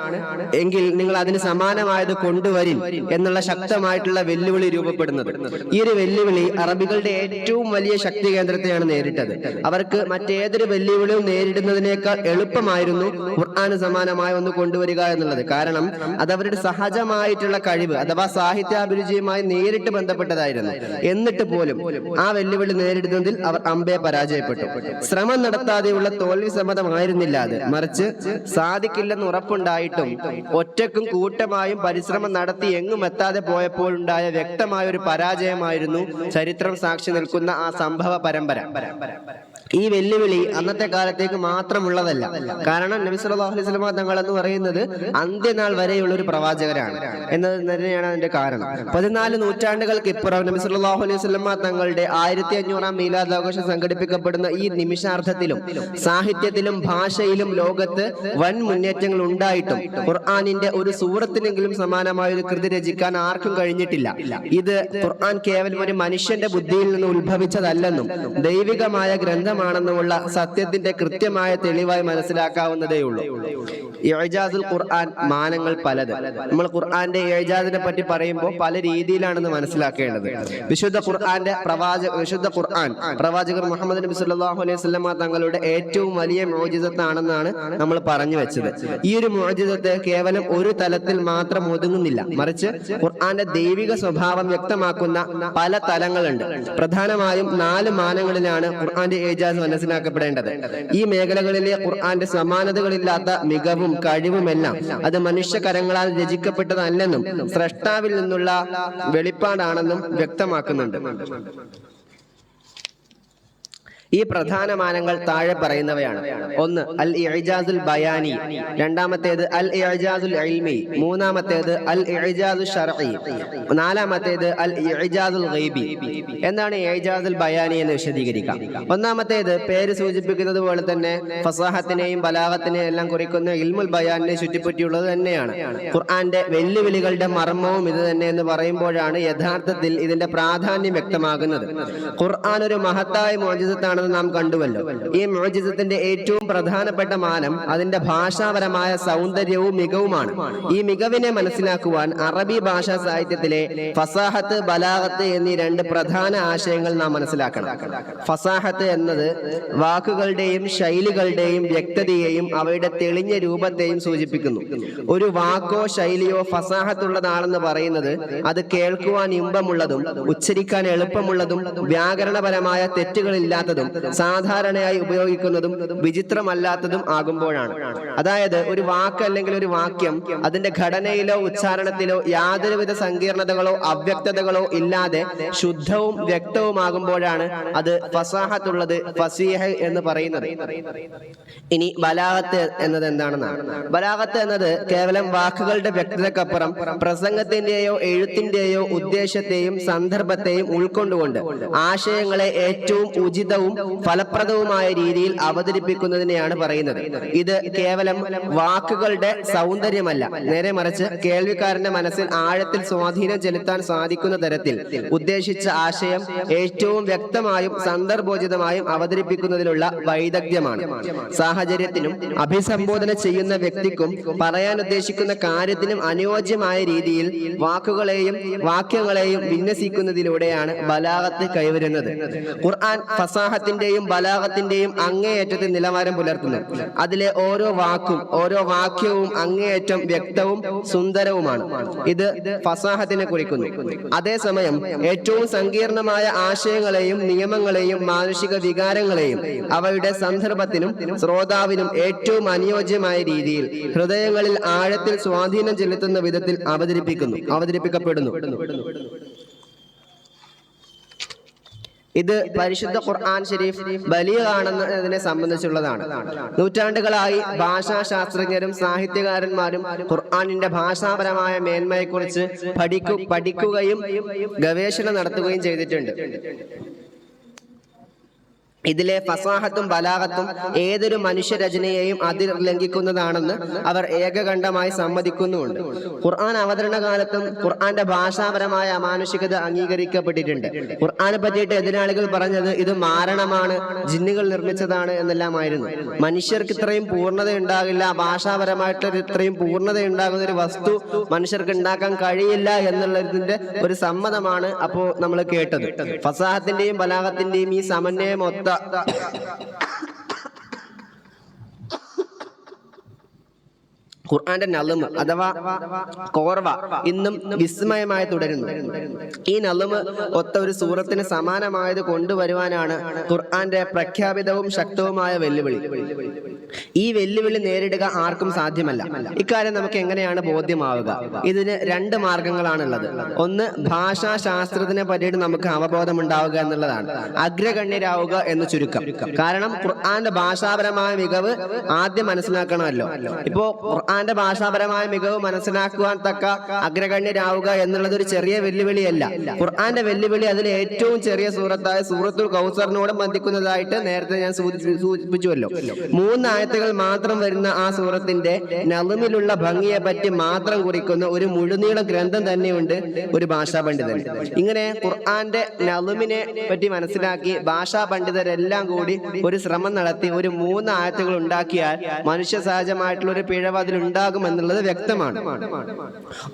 എങ്കിൽ നിങ്ങൾ അതിന് സമാനമായത് കൊണ്ടുവരിൻ എന്നുള്ള ശക്തമായിട്ടുള്ള വെല്ലുവിളി രൂപപ്പെടുന്നത്. ഈ ഒരു വെല്ലുവിളി അറബികളുടെ ഏറ്റവും വലിയ ശക്തി കേന്ദ്രത്തെയാണ് നേരിട്ടത്. അവർക്ക് മറ്റേതൊരു വെല്ലുവിളിയും നേരിടുന്നതിനേക്കാൾ എളുപ്പമായിരുന്നു ഖുർആന് സമാനമായ ഒന്ന് കൊണ്ടുവരിക എന്നുള്ളത്. കാരണം അത് അവരുടെ സഹജമായിട്ടുള്ള കഴിവ് അഥവാ സാഹിത്യാഭിരുചിയുമായി നേരിട്ട് ബന്ധപ്പെട്ടതായിരുന്നു. എന്നിട്ട് പോലും ആ വെല്ലുവിളി നേരിടുന്നതിൽ അവർ അമ്പെ പരാജയപ്പെട്ടു. ശ്രമം നടത്താതെയുള്ള തോൽവി സമ്മതമായിരുന്നില്ല അത്, മറിച്ച് സാധിക്കില്ലെന്ന് ഉറപ്പുണ്ടായിട്ടും ഒറ്റക്കും കൂട്ടമായും പരിശ്രമം നടത്തി എങ്ങും എത്താതെ പോയപ്പോഴുണ്ടായ വ്യക്തമായ ഒരു പരാജയമായിരുന്നു ചരിത്രം സാക്ഷി നിൽക്കുന്ന ആ സംഭവ പരമ്പര. ഈ വെല്ലുവിളി അന്നത്തെ കാലത്തേക്ക് മാത്രമുള്ളതല്ല. കാരണം നബി സല്ലല്ലാഹു അലൈഹി വസല്ലം തങ്ങൾ എന്ന് പറയുന്നത് അന്ത്യനാൾ വരെയുള്ള ഒരു പ്രവാചകരാണ് എന്നത് തന്നെയാണ് അതിന്റെ കാരണം. 14 നൂറ്റാണ്ടുകൾക്ക് ഇപ്പുറം നബി സല്ലല്ലാഹു അലൈഹി വസല്ലം തങ്ങളുടെ 1500-ാം മീലാദ് ആഘോഷം സംഘടിപ്പിക്കപ്പെടുന്ന ഈ നിമിഷാർത്ഥത്തിലും സാഹിത്യത്തിലും ഭാഷയിലും ലോകത്ത് വൻ മുന്നേറ്റങ്ങൾ ഉണ്ടായിട്ടും ഖുർആനിന്റെ ഒരു സൂറത്തിനെങ്കിലും സമാനമായ ഒരു കൃതി രചിക്കാൻ ആർക്കും കഴിഞ്ഞിട്ടില്ല. ഇത് ഖുർആൻ കേവലം ഒരു മനുഷ്യന്റെ ബുദ്ധിയിൽ നിന്ന് ഉത്ഭവിച്ചതല്ലെന്നും ദൈവികമായ ഗ്രന്ഥമാണെന്നുമുള്ള സത്യത്തിന്റെ കൃത്യമായ തെളിവായി മനസ്സിലാക്കാവുന്നതേ ഉള്ളൂ. ഇഅ്ജാസുൽ ഖുർആൻ മാനങ്ങൾ പലത്. നമ്മൾ ഖുർആന്റെ ഇഅ്ജാസിനെ പറ്റി പറയുമ്പോൾ പല രീതിയിലാണെന്ന് മനസ്സിലാക്കേണ്ടത്. വിശുദ്ധ ഖുർആൻ പ്രവാചകർ മുഹമ്മദ് നബി സല്ലല്ലാഹു അലൈഹി വസല്ലം തങ്ങളുടെ ഏറ്റവും വലിയ മുഅ്ജിസത്താണെന്നാണ് നമ്മൾ പറഞ്ഞു വെച്ചത്. ഈ ഒരു മുഅ്ജിസത്ത് കേവലം ഒരു തലത്തിൽ മാത്രം ഒതുങ്ങുന്നില്ല, മറിച്ച് ഖുർആന്റെ ദൈവിക സ്വഭാവം വ്യക്തമാക്കുന്ന പല തലങ്ങളുണ്ട്. പ്രധാനമായും 4 മാനങ്ങളിലാണ് ഖുർആന്റെ ഇഅ്ജാസ് മനസ്സിലാക്കപ്പെടേണ്ടത്. ഈ മേഖലകളിലെ ഖുർആന്റെ സമാനതകളില്ലാത്ത മികവും കഴിവുമെല്ലാം അത് മനുഷ്യകരങ്ങളാൽ രചിക്കപ്പെട്ടതല്ലെന്നും സ്രഷ്ടാവിൽ നിന്നുള്ള വെളിപ്പാടാണെന്നും വ്യക്തമാക്കുന്നുണ്ട്. ഈ പ്രധാന മാനങ്ങൾ താഴെ പറയുന്നവയാണ്. 1. അൽ ഇഅ്ജാസുൽ ബയാനി, രണ്ടാമത്തേത് അൽ ഇഅ്ജാസുൽ ഇൽമി, മൂന്നാമത്തേത് അൽ ഇഅ്ജാസുൽ ശർഈ, നാലാമത്തേത് അൽ ഇഅ്ജാസുൽ ഗൈബി. എന്താണ് ഇഅ്ജാസുൽ ബയാനി എന്ന് വിശദീകരിക്കാം. ഒന്നാമത്തേത് പേര് സൂചിപ്പിക്കുന്നത് പോലെ തന്നെ ഫസാഹത്തിനെയും ബലാഗത്തിനെയും എല്ലാം കുറിക്കുന്ന ഇൽമുൽ ബയാനിനെ ചുറ്റിപ്പറ്റിയുള്ളത് തന്നെയാണ്. ഖുർആന്റെ വെല്ലുവിളികളുടെ മർമ്മവും ഇത് തന്നെ എന്ന് പറയുമ്പോഴാണ് യഥാർത്ഥത്തിൽ ഇതിന്റെ പ്രാധാന്യം വ്യക്തമാകുന്നത്. ഖുർആൻ ഒരു മഹത്തായ മുഅ്ജിസത്താണ് നാം കണ്ടുവല്ലോ. ഈ മുഅ്ജിസത്തിന്റെ ഏറ്റവും പ്രധാനപ്പെട്ട മാനം അതിന്റെ ഭാഷാപരമായ സൗന്ദര്യവും മികവുമാണ്. ഈ മികവിനെ മനസ്സിലാക്കുവാൻ അറബി ഭാഷാ സാഹിത്യത്തിലെ ഫസാഹത്ത് ബലാഗത്ത് എന്നീ 2 പ്രധാന ആശയങ്ങൾ നാം മനസ്സിലാക്കണം. ഫസാഹത്ത് എന്നത് വാക്കുകളുടെയും ശൈലികളുടെയും വ്യക്തതയെയും അവയുടെ തെളിഞ്ഞ രൂപത്തെയും സൂചിപ്പിക്കുന്നു. ഒരു വാക്കോ ശൈലിയോ ഫസാഹത്തുള്ളതാണെന്ന് പറയുന്നത് അത് കേൾക്കുവാൻ ഇമ്പമുള്ളതും ഉച്ചരിക്കാൻ എളുപ്പമുള്ളതും വ്യാകരണപരമായ തെറ്റുകളില്ലാത്തതും സാധാരണയായി ഉപയോഗിക്കുന്നതും വിചിത്രമല്ലാത്തതും ആകുമ്പോഴാണ്. അതായത് ഒരു വാക്ക് അല്ലെങ്കിൽ ഒരു വാക്യം അതിന്റെ ഘടനയിലോ ഉച്ചാരണത്തിലോ യാതൊരുവിധ സങ്കീർണതകളോ അവ്യക്തതകളോ ഇല്ലാതെ ശുദ്ധവും വ്യക്തവുമാകുമ്പോഴാണ് അത് ഫസാഹത്തുള്ളത്, ഫസീഹ് എന്ന് പറയുന്നത്. ഇനി ബലാഗത്ത് എന്നത് എന്താണെന്നാണ്. ബലാഗത്ത് എന്നത് കേവലം വാക്കുകളുടെ വ്യക്തതക്കപ്പുറം പ്രസംഗത്തിന്റെയോ എഴുത്തിന്റെയോ ഉദ്ദേശത്തെയും സന്ദർഭത്തെയും ഉൾക്കൊണ്ടുകൊണ്ട് ആശയങ്ങളെ ഏറ്റവും ഉചിതവും ഫലപ്രദവുമായ രീതിയിൽ അവതരിപ്പിക്കുന്നതിനെയാണ് പറയുന്നത്. ഇത് കേവലം വാക്കുകളുടെ സൗന്ദര്യമല്ല, നേരെ മറിച്ച് കേൾവിക്കാരന്റെ മനസ്സിൽ ആഴത്തിൽ സ്വാധീനം ചെലുത്താൻ സാധിക്കുന്ന തരത്തിൽ ഉദ്ദേശിച്ച ആശയം ഏറ്റവും വ്യക്തമായും സന്ദർഭോചിതമായും അവതരിപ്പിക്കുന്നതിലുള്ള വൈദഗ്ധ്യമാണ്. സാഹചര്യത്തിനും അഭിസംബോധന ചെയ്യുന്ന വ്യക്തിക്കും പറയാൻ ഉദ്ദേശിക്കുന്ന കാര്യത്തിനും അനുയോജ്യമായ രീതിയിൽ വാക്കുകളെയും വാക്യങ്ങളെയും വിന്യസിക്കുന്നതിലൂടെയാണ് ബലാഗത്ത് കൈവരുന്നത്. ഖുർആൻ ഫസാഹത്തിന്റെയും ബലാഗത്തിന്റെയും അങ്ങേയറ്റത്തെ നിലവാരം പുലർത്തുന്നു. അതിലെ ഓരോ വാക്കും ഓരോ വാക്യവും അങ്ങേയറ്റം വ്യക്തവും സുന്ദരവുമാണ്. ഇത് ഫസാഹത്തിനെ കുറിക്കുന്നു. അതേസമയം ഏറ്റവും സങ്കീർണമായ ആശയങ്ങളെയും നിയമങ്ങളെയും മാനുഷിക വികാരങ്ങളെയും അവയുടെ സന്ദർഭത്തിനും ശ്രോതാവിനും ഏറ്റവും അനുയോജ്യമായ രീതിയിൽ ഹൃദയങ്ങളിൽ ആഴത്തിൽ സ്വാധീനം ചെലുത്തുന്ന വിധത്തിൽ അവതരിപ്പിക്കപ്പെടുന്നു. ഇത് പരിശുദ്ധ ഖുർആൻ ഷരീഫ് ബലീഗാണെന്നതിനെ സംബന്ധിച്ചുള്ളതാണ്. നൂറ്റാണ്ടുകളായി ഭാഷാശാസ്ത്രജ്ഞരും സാഹിത്യകാരന്മാരും ഖുർആനിന്റെ ഭാഷാപരമായ മേന്മയെക്കുറിച്ച് പഠിക്കുകയും ഗവേഷണം നടത്തുകയും ചെയ്തിട്ടുണ്ട്. ഇതിലെ ഫസാഹത്തും ബലാഗത്തും ഏതൊരു മനുഷ്യരചനയെയും അതിർലംഘിക്കുന്നതാണെന്ന് അവർ ഏകകണ്ഠമായി സമ്മതിക്കുന്നുമുണ്ട്. ഖുർആൻ അവതരണ കാലത്തും ഖുർആന്റെ ഭാഷാപരമായ അമാനുഷികത അംഗീകരിക്കപ്പെട്ടിട്ടുണ്ട്. ഖുർആനെ പറ്റിയിട്ട് എതിരാളികൾ പറഞ്ഞത് ഇത് മാരണമാണ്, ജിന്നുകൾ നിർമ്മിച്ചതാണ് എന്നെല്ലാമായിരുന്നു. മനുഷ്യർക്ക് ഇത്രയും പൂർണ്ണത ഉണ്ടാകില്ല, ഭാഷാപരമായിട്ടുള്ള ഇത്രയും പൂർണ്ണത ഉണ്ടാകുന്ന ഒരു വസ്തു മനുഷ്യർക്ക് ഉണ്ടാക്കാൻ കഴിയില്ല എന്നുള്ളതിന്റെ ഒരു സമ്മതമാണ് അപ്പോൾ നമ്മൾ കേട്ടത്. ഫസാഹത്തിന്റെയും ബലാഗത്തിന്റെയും ഈ സമന്വയം ഒത്ത ഖുർആന്റെ നളുമ് അഥവാ കോർവ ഇന്നും വിസ്മയമായി തുടരുന്നു. ഈ നളുമ് ഒത്ത ഒരു സൂറത്തിന് സമാനമായത് കൊണ്ടുവരുവാനാണ് ഖുർആന്റെ പ്രഖ്യാപിതവും ശക്തവുമായ വെല്ലുവിളി. ഈ വെല്ലുവിളി നേരിടുക ആർക്കും സാധ്യമല്ല. ഇക്കാര്യം നമുക്ക് എങ്ങനെയാണ് ബോധ്യമാവുക? ഇതിന് രണ്ട് മാർഗങ്ങളാണുള്ളത്. ഒന്ന്, ഭാഷാശാസ്ത്രത്തിനെ പറ്റിയിട്ട് നമുക്ക് അവബോധം ഉണ്ടാവുക എന്നുള്ളതാണ്. അഗ്രഗണ്യരാവുക എന്ന് ചുരുക്കം. കാരണം ഖുർആന്റെ ഭാഷാപരമായ മികവ് ആദ്യം മനസ്സിലാക്കണമല്ലോ. ഇപ്പോ ഖുർആന്റെ ഭാഷാപരമായ മികവ് മനസ്സിലാക്കുവാൻ തക്ക അഗ്രഗണ്യരാവുക എന്നുള്ളത് ഒരു ചെറിയ വെല്ലുവിളിയല്ല. ഖുർആന്റെ വെല്ലുവിളി അതിലെ ഏറ്റവും ചെറിയ സൂറത്തായ സൂറത്തുൽ കൗസറിനോട് ബന്ധിക്കുന്നതായിട്ട് നേരത്തെ ഞാൻ സൂചിപ്പിച്ചുവല്ലോ. 3 ആയത്തുകൾ മാത്രം വരുന്ന ആ സൂറത്തിന്റെ നളുമിലുള്ള ഭംഗിയെ പറ്റി മാത്രം കുറിക്കുന്ന ഒരു മുഴുനീള ഗ്രന്ഥം തന്നെയുണ്ട് ഒരു ഭാഷാ പണ്ഡിതൻ. ഇങ്ങനെ ഖുർആന്റെ നളുമിനെ പറ്റി മനസ്സിലാക്കി ഭാഷാ പണ്ഡിതരെല്ലാം കൂടി ഒരു ശ്രമം നടത്തി ഒരു 3 ആയത്തുകൾ ഉണ്ടാക്കിയാൽ മനുഷ്യ സഹജമായിട്ടുള്ള ഒരു പിഴവ് അതിലുണ്ടാകും എന്നുള്ളത് വ്യക്തമാണ്.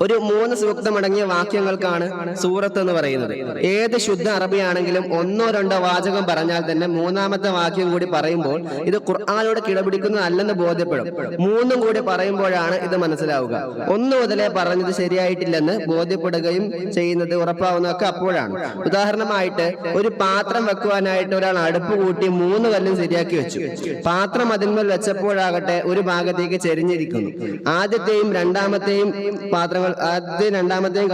ഒരു 3 സൂക്തമടങ്ങിയ വാക്യങ്ങൾക്കാണ് സൂറത്ത് എന്ന് പറയുന്നത്. ഏത് ശുദ്ധ അറബിയാണെങ്കിലും 1-2 വാചകം പറഞ്ഞാൽ തന്നെ 3-ാമത്തെ വാക്യം കൂടി പറയുമ്പോൾ ഇത് ഖുർആനോട് കിടപിടിക്കുന്നതല്ലെന്ന് ബോധ്യപ്പെടും. 3 കൂടി പറയുമ്പോഴാണ് ഇത് മനസ്സിലാവുക. 1 മുതലേ പറഞ്ഞത് ശരിയായിട്ടില്ലെന്ന് ബോധ്യപ്പെടുകയും ചെയ്യുന്നത് ഉറപ്പാവുന്നതൊക്കെ അപ്പോഴാണ്. ഉദാഹരണമായിട്ട് ഒരു പാത്രം വെക്കുവാനായിട്ട് ഒരാൾ അടുപ്പ് കൂട്ടി 3 കല്ലും ശരിയാക്കി വെച്ചു. പാത്രം അതിന്മേൽ വെച്ചപ്പോഴാകട്ടെ ഒരു ഭാഗത്തേക്ക് ചെരിഞ്ഞിരിക്കുന്നു. ആദ്യത്തെയും രണ്ടാമത്തെയും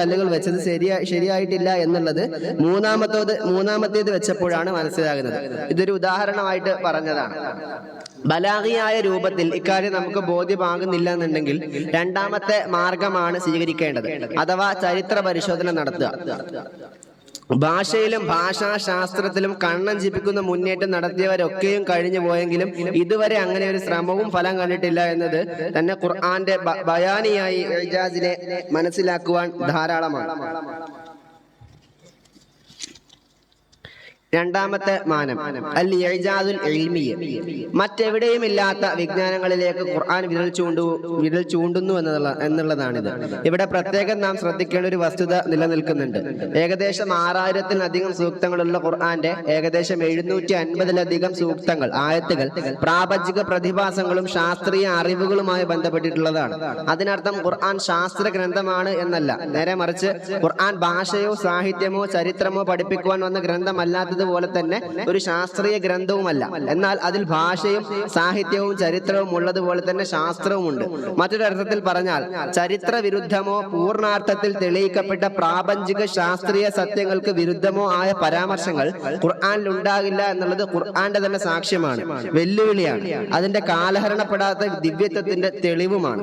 കല്ലുകൾ വെച്ചത് ശരിയായിട്ടില്ല എന്നുള്ളത് മൂന്നാമത്തേത് വെച്ചപ്പോഴാണ് മനസ്സിലാകുന്നത്. ഇതൊരു ഉദാഹരണമായിട്ട് പറഞ്ഞതാണ്. ബലാഗിയായ രൂപത്തിൽ ഇക്കാര്യം നമുക്ക് ബോധ്യമാകുന്നില്ല എന്നുണ്ടെങ്കിൽ 2-ാമത്തെ മാർഗമാണ് സ്വീകരിക്കേണ്ടത്, അഥവാ ചരിത്ര പരിശോധന നടത്തുക. ഭാഷയിലും ഭാഷാശാസ്ത്രത്തിലും കണ്ണഞ്ചിപ്പിക്കുന്ന മുന്നേറ്റം നടത്തിയവരൊക്കെയും കഴിഞ്ഞു പോയെങ്കിലും ഇതുവരെ അങ്ങനെ ഒരു ശ്രമവും ഫലം കണ്ടിട്ടില്ല എന്നത് തന്നെ ഖുർആന്റെ ബയാനിയായി ഇജാസിനെ മനസ്സിലാക്കുവാൻ ധാരാളമാണ്. 2-ാമത്തെ മാനം അൽ ഇജാസുൽ ഇൽമിയ്യ. മറ്റെവിടെയും ഇല്ലാത്ത വിജ്ഞാനങ്ങളിലേക്ക് ഖുർആൻ വിരൽ ചൂണ്ടുന്നു എന്നുള്ളതാണിത്. ഇവിടെ പ്രത്യേകം നാം ശ്രദ്ധിക്കേണ്ട ഒരു വസ്തുത നിലനിൽക്കുന്നുണ്ട്. ഏകദേശം 6000-ലധികം സൂക്തങ്ങളുള്ള ഖുർആന്റെ ഏകദേശം 750-ലധികം സൂക്തങ്ങൾ, ആയത്തുകൾ പ്രാപഞ്ചിക പ്രതിഭാസങ്ങളും ശാസ്ത്രീയ അറിവുകളുമായി ബന്ധപ്പെട്ടിട്ടുള്ളതാണ്. അതിനർത്ഥം ഖുർആൻ ശാസ്ത്ര ഗ്രന്ഥമാണ് എന്നല്ല. നേരെ മറിച്ച് ഖുർആൻ ഭാഷയോ സാഹിത്യമോ ചരിത്രമോ പഠിപ്പിക്കുവാൻ വന്ന ഗ്രന്ഥമല്ലാത്തത് എന്നതുപോലെ തന്നെ ഒരു ശാസ്ത്രീയ ഗ്രന്ഥവുമല്ല. എന്നാൽ അതിൽ ഭാഷയും സാഹിത്യവും ചരിത്രവും ഉള്ളതുപോലെ തന്നെ ശാസ്ത്രവുമുണ്ട്. മറ്റൊരർത്ഥത്തിൽ പറഞ്ഞാൽ ചരിത്ര വിരുദ്ധമോ പൂർണ്ണാർത്ഥത്തിൽ തെളിയിക്കപ്പെട്ട പ്രാപഞ്ചിക ശാസ്ത്രീയ സത്യങ്ങൾക്ക് വിരുദ്ധമോ ആയ പരാമർശങ്ങൾ ഖുർആനിൽ ഉണ്ടാകില്ല എന്നുള്ളത് ഖുർആന്റെ തന്നെ സാക്ഷ്യമാണ്, വെല്ലുവിളിയാണ്, അതിന്റെ കാലഹരണപ്പെടാത്ത ദിവ്യത്വത്തിന്റെ തെളിവുമാണ്.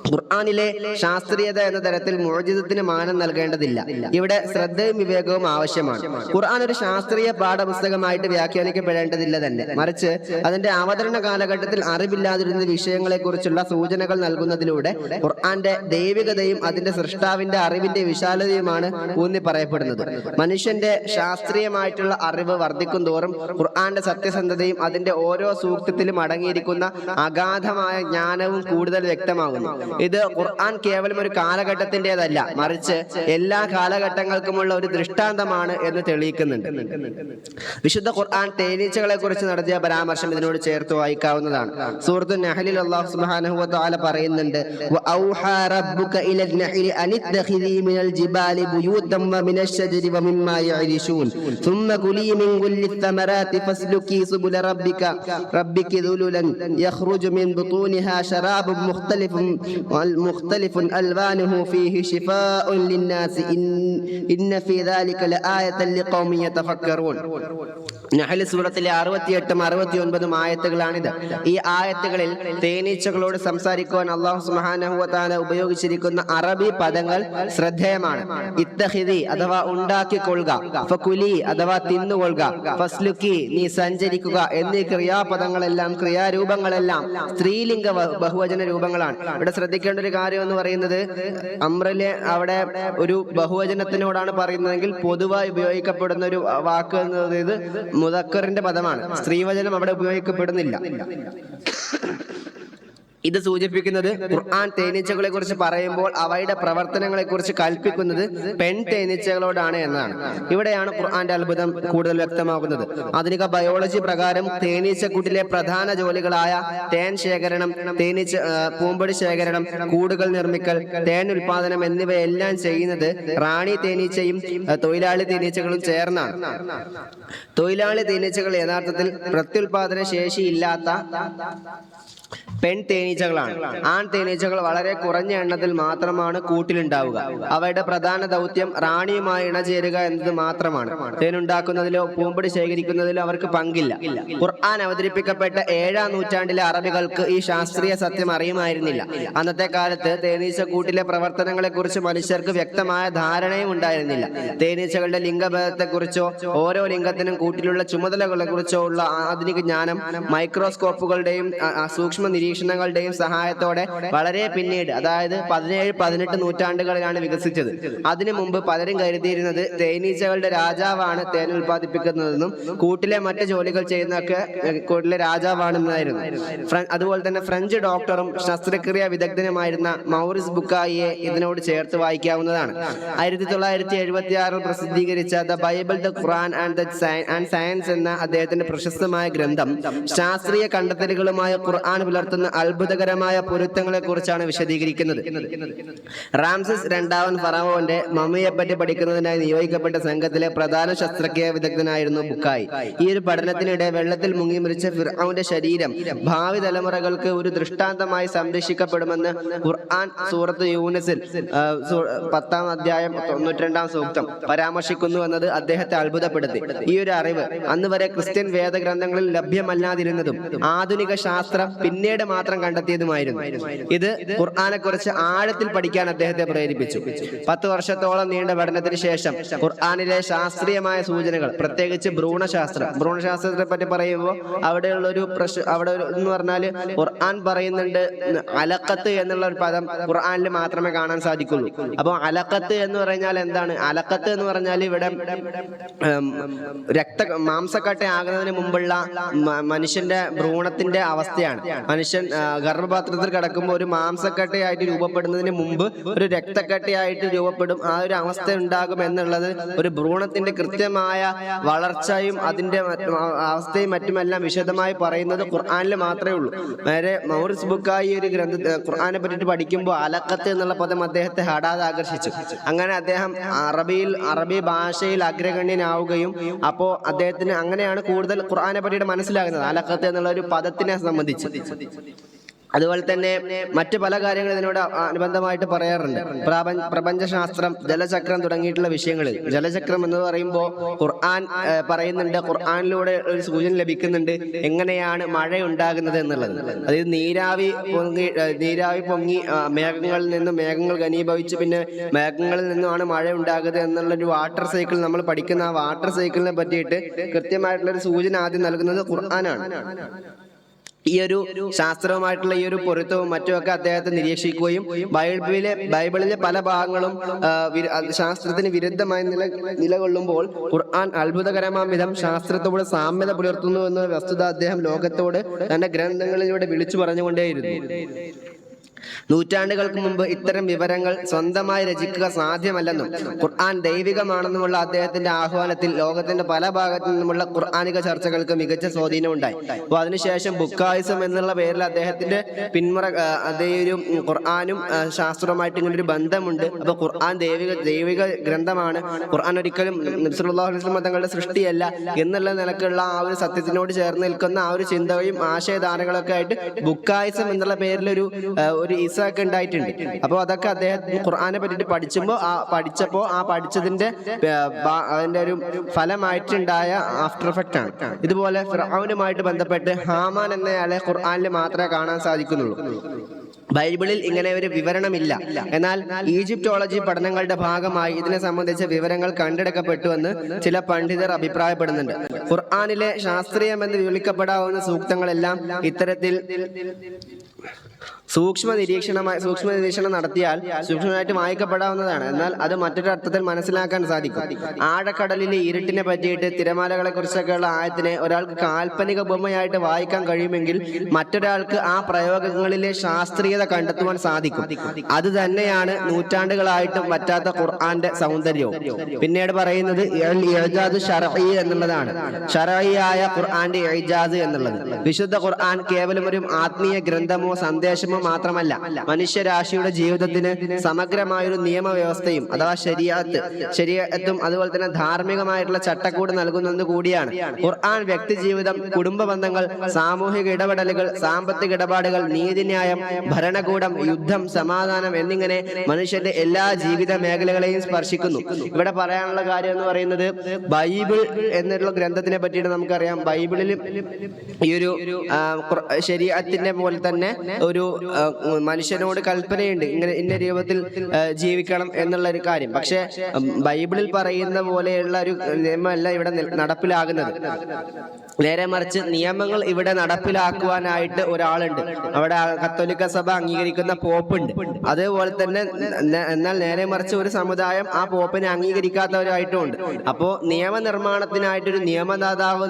ഖുർആനിലെ ശാസ്ത്രീയത എന്ന തരത്തിൽ മുഅ്ജിസത്തിന് മാനം നൽകേണ്ടതില്ല. ഇവിടെ ശ്രദ്ധയും വിവേകവും ആവശ്യമാണ്. ഖുർആൻ ഒരു ശാസ്ത്രീയ പാഠപുസ്തകമായിട്ട് വ്യാഖ്യാനിക്കപ്പെടേണ്ടതില്ല തന്നെ, മറിച്ച് അതിന്റെ അവതരണ കാലഘട്ടത്തിൽ അറിവില്ലാതിരുന്ന വിഷയങ്ങളെ കുറിച്ചുള്ള സൂചനകൾ നൽകുന്നതിലൂടെ ഖുർആന്റെ ദൈവികതയും അതിന്റെ സൃഷ്ടാവിന്റെ അറിവിന്റെ വിശാലതയുമാണ് ഊന്നി പറയപ്പെടുന്നത്. മനുഷ്യന്റെ ശാസ്ത്രീയമായിട്ടുള്ള അറിവ് വർദ്ധിക്കും തോറും ഖുർആന്റെ സത്യസന്ധതയും അതിന്റെ ഓരോ സൂക്തത്തിലും അടങ്ങിയിരിക്കുന്ന അഗാധമായ ജ്ഞാനവും കൂടുതൽ വ്യക്തമാകുന്നു. ഇത് ഖുർആൻ കേവലം ഒരു കാലഘട്ടത്തിൻ്റെതല്ല, മറിച്ച് എല്ലാ കാലഘട്ടങ്ങൾക്കുമുള്ള ഒരു ദൃഷ്ടാന്തമാണ് എന്ന് തെളിയിക്കുന്നുണ്ട്. വിശുദ്ധ ഖുർആൻ തേനീച്ചകളെ കുറിച്ച് നടത്തിയ പരാമർശം ഇതിനോട് ചേർത്ത് വായിക്കാവുന്നതാണ്. സൂറത്തുൻ നഹ്ലിൽ അല്ലാഹു സുബ്ഹാനഹു വ തആല പറയുന്നുണ്ട്, വഔഹാ റബ്ബുക ഇലൻ നഹ്ലി അനിത്തഖിദി മിനൽ ജിബാലി ബുയൂതൻ വമിനശ് ശജരി വമിമ്മാ യഅരിശൂൻ ثم كلي من كل الثمرات فاسلكي سبل ربك ذللا يخرج من بطونها شراب مختلف ألوانه فيه شفاء للناس إن في ذلك لآية لقوم يتفكرون. നഹ്ൽ സൂറത്തിലെ 68ഉം 69ഉം ആയത്തുകളാണിത്. ഈ ആയത്തുകളിൽ തേനീച്ചകളോട് സംസാരിക്കുവാൻ അല്ലാഹു സുബ്ഹാനഹു വ തആല ഉപയോഗിച്ചിരിക്കുന്ന അറബി പദങ്ങൾ ശ്രദ്ധേയമാണ്. ഇത്തഖിദി അഥവാ ഉണ്ടാക്കിക്കൊള്ളുക, ഫകുലി അഥവാ തിന്നുകൊള്ളുക, ഫസ്ലുക്കി നീ സഞ്ചരിക്കുക എന്നീ ക്രിയാപദങ്ങളെല്ലാം ക്രിയാരൂപങ്ങളെല്ലാം സ്ത്രീലിംഗ ബഹുവചന രൂപങ്ങളാണ്. ഇവിടെ ശ്രദ്ധിക്കേണ്ട ഒരു കാര്യം എന്ന് പറയുന്നത്, അമ്രിലെ അവിടെ ഒരു ബഹുവചനത്തിനോടാണ് പറയുന്നതെങ്കിൽ പൊതുവായി ഉപയോഗിക്കപ്പെടുന്ന ഒരു വാക്ക് എന്നത് മുദക്കറിന്റെ പദമാണ്. സ്ത്രീവചനം അവിടെ ഉപയോഗിക്കപ്പെടുന്നില്ല. ഇത് സൂചിപ്പിക്കുന്നത് ഖുർആൻ തേനീച്ചകളെ കുറിച്ച് പറയുമ്പോൾ അവയുടെ പ്രവർത്തനങ്ങളെ കുറിച്ച് കൽപ്പിക്കുന്നത് പെൺ തേനീച്ചകളോടാണ് എന്നാണ്. ഇവിടെയാണ് ഖുർആന്റെ അത്ഭുതം കൂടുതൽ വ്യക്തമാകുന്നത്. ആധുനിക ബയോളജി പ്രകാരം തേനീച്ചക്കൂട്ടിലെ പ്രധാന ജോലികളായ തേൻ ശേഖരണം, പൂമ്പൊടി ശേഖരണം, കൂടുകൾ നിർമ്മിക്കൽ, തേൻ ഉൽപാദനം എന്നിവയെല്ലാം ചെയ്യുന്നത് റാണി തേനീച്ചയും തൊഴിലാളി തേനീച്ചകളും ചേർന്നാണ്. തൊഴിലാളി തേനീച്ചകൾ യഥാർത്ഥത്തിൽ പ്രത്യുൽപാദന ശേഷിയില്ലാത്ത പെൺ തേനീച്ചകളാണ്. ആൺ തേനീച്ചകൾ വളരെ കുറഞ്ഞ എണ്ണത്തിൽ മാത്രമാണ് കൂട്ടിലുണ്ടാവുക. അവയുടെ പ്രധാന ദൗത്യം റാണിയുമായി ഇണചേരുക എന്നത് മാത്രമാണ്. തേനുണ്ടാക്കുന്നതിലോ പൂമ്പൊടി ശേഖരിക്കുന്നതിലോ അവർക്ക് പങ്കില്ല. ഖുർആൻ അവതരിപ്പിക്കപ്പെട്ട 7ാം നൂറ്റാണ്ടിലെ അറബികൾക്ക് ഈ ശാസ്ത്രീയ സത്യം അറിയുമായിരുന്നില്ല. അന്നത്തെ കാലത്ത് തേനീച്ചക്കൂട്ടിലെ പ്രവർത്തനങ്ങളെ കുറിച്ച് മനുഷ്യർക്ക് വ്യക്തമായ ധാരണയും ഉണ്ടായിരുന്നില്ല. തേനീച്ചകളുടെ ലിംഗഭേദത്തെക്കുറിച്ചോ ഓരോ ലിംഗത്തിനും കൂട്ടിലുള്ള ചുമതലകളെ കുറിച്ചോ ഉള്ള ആധുനിക ജ്ഞാനം മൈക്രോസ്കോപ്പുകളുടെയും സൂക്ഷ്മ നിരീക്ഷണങ്ങളുടെയും സഹായത്തോടെ വളരെ പിന്നീട്, അതായത് 17-18 നൂറ്റാണ്ടുകളിലാണ് വികസിച്ചത്. അതിനു മുമ്പ് പലരും കരുതിയിരുന്നത് തേനീച്ചകളുടെ രാജാവാണ് തേൻ ഉൽപ്പാദിപ്പിക്കുന്നതെന്നും കൂട്ടിലെ മറ്റ് ജോലികൾ ചെയ്യുന്നതൊക്കെ കൂട്ടിലെ രാജാവാണെന്നായിരുന്നു. അതുപോലെ തന്നെ ഫ്രഞ്ച് ഡോക്ടറും ശസ്ത്രക്രിയാ വിദഗ്ധനുമായിരുന്ന മൗറിസ് ബുക്കായിയെ ഇതിനോട് ചേർത്ത് വായിക്കാവുന്നതാണ്. 1976 പ്രസിദ്ധീകരിച്ച the Bible, the Quran and science എന്ന അദ്ദേഹത്തിന്റെ പ്രശസ്തമായ ഗ്രന്ഥം ശാസ്ത്രീയ കണ്ടെത്തലുകളുമായ ഖുർആൻ പുലർത്തുന്ന അത്ഭുതകരമായ പൊരുത്തങ്ങളെ കുറിച്ചാണ് വിശദീകരിക്കുന്നത്. റാംസസ് രണ്ടാമൻ ഫറവോന്റെ മമ്മിയെപ്പറ്റി പഠിക്കുന്നതിനായി നിയോഗിക്കപ്പെട്ട സംഘത്തിലെ പ്രധാന ശസ്ത്രക്രിയാ വിദഗ്ധനായിരുന്നു ബുക്കായി. ഈ ഒരു പഠനത്തിനിടെ വെള്ളത്തിൽ മുങ്ങി മരിച്ച ഫിർഔന്റെ ശരീരം ഭാവി തലമുറകൾക്ക് ഒരു ദൃഷ്ടാന്തമായി സംരക്ഷിക്കപ്പെടുമെന്ന് ഖുർആൻ സൂറത്ത് യൂനിസിൽ 10ാം അധ്യായം 92ാം സൂക്തം പരാമർശിക്കുന്നു എന്നത് അദ്ദേഹത്തെ അത്ഭുതപ്പെടുത്തി. ഈ ഒരു അറിവ് അന്ന് വരെ ക്രിസ്ത്യൻ വേദഗ്രന്ഥങ്ങളിൽ ലഭ്യമല്ലാതിരുന്നതും ആധുനിക ശാസ്ത്രം പിന്നീട് മാത്രം കണ്ടെത്തിയതുമായിരുന്നു. ഇത് ഖുർആനെ കുറിച്ച് ആഴത്തിൽ പഠിക്കാൻ അദ്ദേഹത്തെ പ്രേരിപ്പിച്ചു. 10 വർഷത്തോളം നീണ്ട പഠനത്തിന് ശേഷം ഖുർആനിലെ ശാസ്ത്രീയമായ സൂചനകൾ, പ്രത്യേകിച്ച് ഭ്രൂണശാസ്ത്രത്തെ പറ്റി പറയുമ്പോൾ അവിടെയുള്ള ഒരു അവിടെ എന്ന് പറഞ്ഞാൽ ഖുർആൻ പറയുന്നുണ്ട് അലക്കത്ത് എന്നുള്ള ഒരു പദം ഖുർആനിൽ മാത്രമേ കാണാൻ സാധിക്കുള്ളൂ. അപ്പോൾ അലക്കത്ത് എന്ന് പറഞ്ഞാൽ എന്താണ്? അലക്കത്ത് എന്ന് പറഞ്ഞാൽ ഇവിടെ മാംസക്കട്ട ആകുന്നതിന് മുമ്പുള്ള മനുഷ്യന്റെ ഭ്രൂണത്തിന്റെ അവസ്ഥയാണ്. മനുഷ്യ മനുഷ്യൻ ഗർഭപാത്രത്തിൽ കിടക്കുമ്പോൾ ഒരു മാംസക്കട്ടയായിട്ട് രൂപപ്പെടുന്നതിന് മുമ്പ് ഒരു രക്തക്കട്ടയായിട്ട് രൂപപ്പെടും. ആ ഒരു അവസ്ഥ ഉണ്ടാകും എന്നുള്ളത് ഒരു ഭ്രൂണത്തിന്റെ കൃത്യമായ വളർച്ചയും അതിന്റെ അവസ്ഥയും മറ്റുമെല്ലാം വിശദമായി പറയുന്നത് ഖുർആനിൽ മാത്രമേ ഉള്ളൂ. നേരെ മൗറിസ് ബുക്കായി ഒരു ഖുർആനെ പറ്റിയിട്ട് പഠിക്കുമ്പോൾ അലക്കത്ത് എന്നുള്ള പദം അദ്ദേഹത്തെ ഹഠാത് ആകർഷിച്ചു. അങ്ങനെ അദ്ദേഹം അറബി ഭാഷയിൽ അഗ്രഗണ്യനാവുകയും അപ്പോൾ അദ്ദേഹത്തിന് അങ്ങനെയാണ് കൂടുതൽ ഖുർആനെ പറ്റിയിട്ട് മനസ്സിലാകുന്നത് അലക്കത്ത് എന്നുള്ള ഒരു പദത്തിനെ സംബന്ധിച്ച്. അതുപോലെ തന്നെ മറ്റു പല കാര്യങ്ങളും ഇതിനോട് അനുബന്ധമായിട്ട് പറയാറുണ്ട്. പ്രപഞ്ചശാസ്ത്രം, ജലചക്രം തുടങ്ങിയിട്ടുള്ള വിഷയങ്ങളിൽ. ജലചക്രം എന്ന് പറയുമ്പോൾ ഖുർആൻ പറയുന്നുണ്ട്, ഖുർആനിലൂടെ ഒരു സൂചന ലഭിക്കുന്നുണ്ട് എങ്ങനെയാണ് മഴ ഉണ്ടാകുന്നത് എന്നുള്ളത്. അതായത് നീരാവി പൊങ്ങി മേഘങ്ങളിൽ നിന്നും മേഘങ്ങൾ ഘനീഭവിച്ച് പിന്നെ മേഘങ്ങളിൽ നിന്നുമാണ് മഴ ഉണ്ടാകുന്നത് എന്നുള്ളൊരു വാട്ടർ സൈക്കിൾ നമ്മൾ പഠിക്കുന്ന ആ വാട്ടർ സൈക്കിളിനെ പറ്റിയിട്ട് കൃത്യമായിട്ടുള്ളൊരു സൂചന ആദ്യം നൽകുന്നത് ഖുർആനാണ്. ഈ ഒരു ശാസ്ത്രവുമായിട്ടുള്ള ഈ ഒരു പൊരുത്തവും മറ്റുമൊക്കെ അദ്ദേഹത്തെ നിരീക്ഷിക്കുകയും ബൈബിളിലെ പല ഭാഗങ്ങളും ശാസ്ത്രത്തിന് വിരുദ്ധമായി നിലകൊള്ളുമ്പോൾ ഖുർആൻ അത്ഭുതകരമായ വിധം ശാസ്ത്രത്തോട് സാമ്യത പുലർത്തുന്നു എന്ന വസ്തുത അദ്ദേഹം ലോകത്തോട് തന്റെ ഗ്രന്ഥങ്ങളിലൂടെ വിളിച്ചു പറഞ്ഞുകൊണ്ടേയിരുന്നു. നൂറ്റാണ്ടുകൾക്ക് മുമ്പ് ഇത്തരം വിവരങ്ങൾ സ്വന്തമായി രചിക്കുക സാധ്യമല്ലെന്നും ഖുർആൻ ദൈവികമാണെന്നുമുള്ള അദ്ദേഹത്തിന്റെ ആഹ്വാനത്തിൽ ലോകത്തിന്റെ പല ഭാഗത്തു നിന്നുമുള്ള ഖുർആനിക ചർച്ചകൾക്ക് മികച്ച സ്വാധീനമുണ്ടായി. അപ്പോൾ അതിനുശേഷം ബുക്കായിസം എന്നുള്ള പേരിൽ അദ്ദേഹത്തിന്റെ അതേയൊരു ഖുർആനും ശാസ്ത്രവുമായിട്ട് ഇങ്ങനൊരു ബന്ധമുണ്ട്. അപ്പോൾ ഖുർആൻ ദൈവിക ഗ്രന്ഥമാണ്, ഖുർആൻ ഒരിക്കലും നബി സല്ലല്ലാഹു അലൈഹി വസല്ലം തങ്ങളുടെ സൃഷ്ടിയല്ല എന്നുള്ള നിലക്കുള്ള ആ ഒരു സത്യത്തിനോട് ചേർന്ന് നിൽക്കുന്ന ആ ഒരു ചിന്തയും ആശയധാരകളൊക്കെ ആയിട്ട് ബുക്കായിസം എന്നുള്ള പേരിലൊരു ഇസൊക്കെ ഉണ്ടായിട്ടുണ്ട്. അപ്പോൾ അതൊക്കെ അദ്ദേഹം ഖുർആനെ പറ്റിയിട്ട് പഠിച്ചപ്പോൾ ആ പഠിച്ചതിന്റെ അതിന്റെ ഒരു ഫലമായിട്ടുണ്ടായ ആഫ്റ്റർ എഫക്റ്റ് ആണ്. ഇതുപോലെ ഫിർഔനുമായിട്ട് ബന്ധപ്പെട്ട് ഹാമാൻ എന്നയാളെ ഖുർആനിൽ മാത്രമേ കാണാൻ സാധിക്കുന്നുള്ളൂ. ബൈബിളിൽ ഇങ്ങനെ ഒരു വിവരണമില്ല. എന്നാൽ ഈജിപ്റ്റോളജി പഠനങ്ങളുടെ ഭാഗമായി ഇതിനെ സംബന്ധിച്ച വിവരങ്ങൾ കണ്ടെടുക്കപ്പെട്ടുവെന്ന് ചില പണ്ഡിതർ അഭിപ്രായപ്പെടുന്നുണ്ട്. ഖുർആനിലെ ശാസ്ത്രീയമെന്ന് വിളിക്കപ്പെടാവുന്ന സൂക്തങ്ങളെല്ലാം ഇത്തരത്തിൽ സൂക്ഷ്മ നിരീക്ഷണം നടത്തിയാൽ സൂക്ഷ്മമായിട്ട് വായിക്കപ്പെടാവുന്നതാണ്. എന്നാൽ അത് മറ്റൊരു അർത്ഥത്തിൽ മനസ്സിലാക്കാൻ സാധിക്കും. ആഴക്കടലിലെ ഇരുട്ടിനെ പറ്റിയിട്ട് തിരമാലകളെ കുറിച്ചൊക്കെയുള്ള ആയത്തിനെ ഒരാൾക്ക് കാൽപ്പനിക ഉപമയായിട്ട് വായിക്കാൻ കഴിയുമെങ്കിൽ മറ്റൊരാൾക്ക് ആ പ്രയോഗങ്ങളിലെ ശാസ്ത്രീയത കണ്ടെത്തുവാൻ സാധിക്കും. അത് തന്നെയാണ് നൂറ്റാണ്ടുകളായിട്ടും പറ്റാത്ത ഖുർആന്റെ സൗന്ദര്യവും. പിന്നീട് പറയുന്നത് ഇഅ്ജാസ് ശർഈ എന്നുള്ളതാണ്. ശർഈയായ ഖുർആന്റെ ഇഅ്ജാസ് എന്നുള്ളത്. വിശുദ്ധ ഖുർആൻ കേവലം ഒരു ആത്മീയ ഗ്രന്ഥമോ സന്ദേശമോ മാത്രമല്ല, മനുഷ്യരാശിയുടെ ജീവിതത്തിന് സമഗ്രമായൊരു നിയമവ്യവസ്ഥയും അഥവാ ശരീഅത്തും അതുപോലെ തന്നെ ധാർമ്മികമായിട്ടുള്ള ചട്ടക്കൂട് നൽകുന്നത് കൂടിയാണ്. ഖുർആൻ വ്യക്തി ജീവിതം, കുടുംബ ബന്ധങ്ങൾ, സാമൂഹിക ഇടപെടലുകൾ, സാമ്പത്തിക ഇടപാടുകൾ, നീതിന്യായം, ഭരണകൂടം, യുദ്ധം, സമാധാനം എന്നിങ്ങനെ മനുഷ്യന്റെ എല്ലാ ജീവിത മേഖലകളെയും സ്പർശിക്കുന്നു. ഇവിടെ പറയാനുള്ള കാര്യം എന്ന് പറയുന്നത് ബൈബിൾ എന്നുള്ള ഗ്രന്ഥത്തിനെ പറ്റിയിട്ട് നമുക്കറിയാം. ബൈബിളിൽ ഈ ഒരു ശരീഅത്തിന്റെ പോലെ തന്നെ ഒരു മനുഷ്യനോട് കൽപ്പനയുണ്ട്, ഇങ്ങനെ ഇന്ന രൂപത്തിൽ ജീവിക്കണം എന്നുള്ള ഒരു കാര്യം. പക്ഷെ ബൈബിളിൽ പറയുന്ന പോലെയുള്ള ഒരു നിയമമല്ല ഇവിടെ നടപ്പിലാകുന്നത്. നേരെ മറിച്ച് നിയമങ്ങൾ ഇവിടെ നടപ്പിലാക്കുവാനായിട്ട് ഒരാളുണ്ട്. അവിടെ കത്തോലിക്ക സഭ അംഗീകരിക്കുന്ന പോപ്പുണ്ട്. അതേപോലെ തന്നെ എന്നാൽ നേരെ മറിച്ച് ഒരു സമുദായം ആ പോപ്പിനെ അംഗീകരിക്കാത്തവരായിട്ടുമുണ്ട്. അപ്പോൾ നിയമനിർമ്മാണത്തിനായിട്ടൊരു നിയമദാതാവ്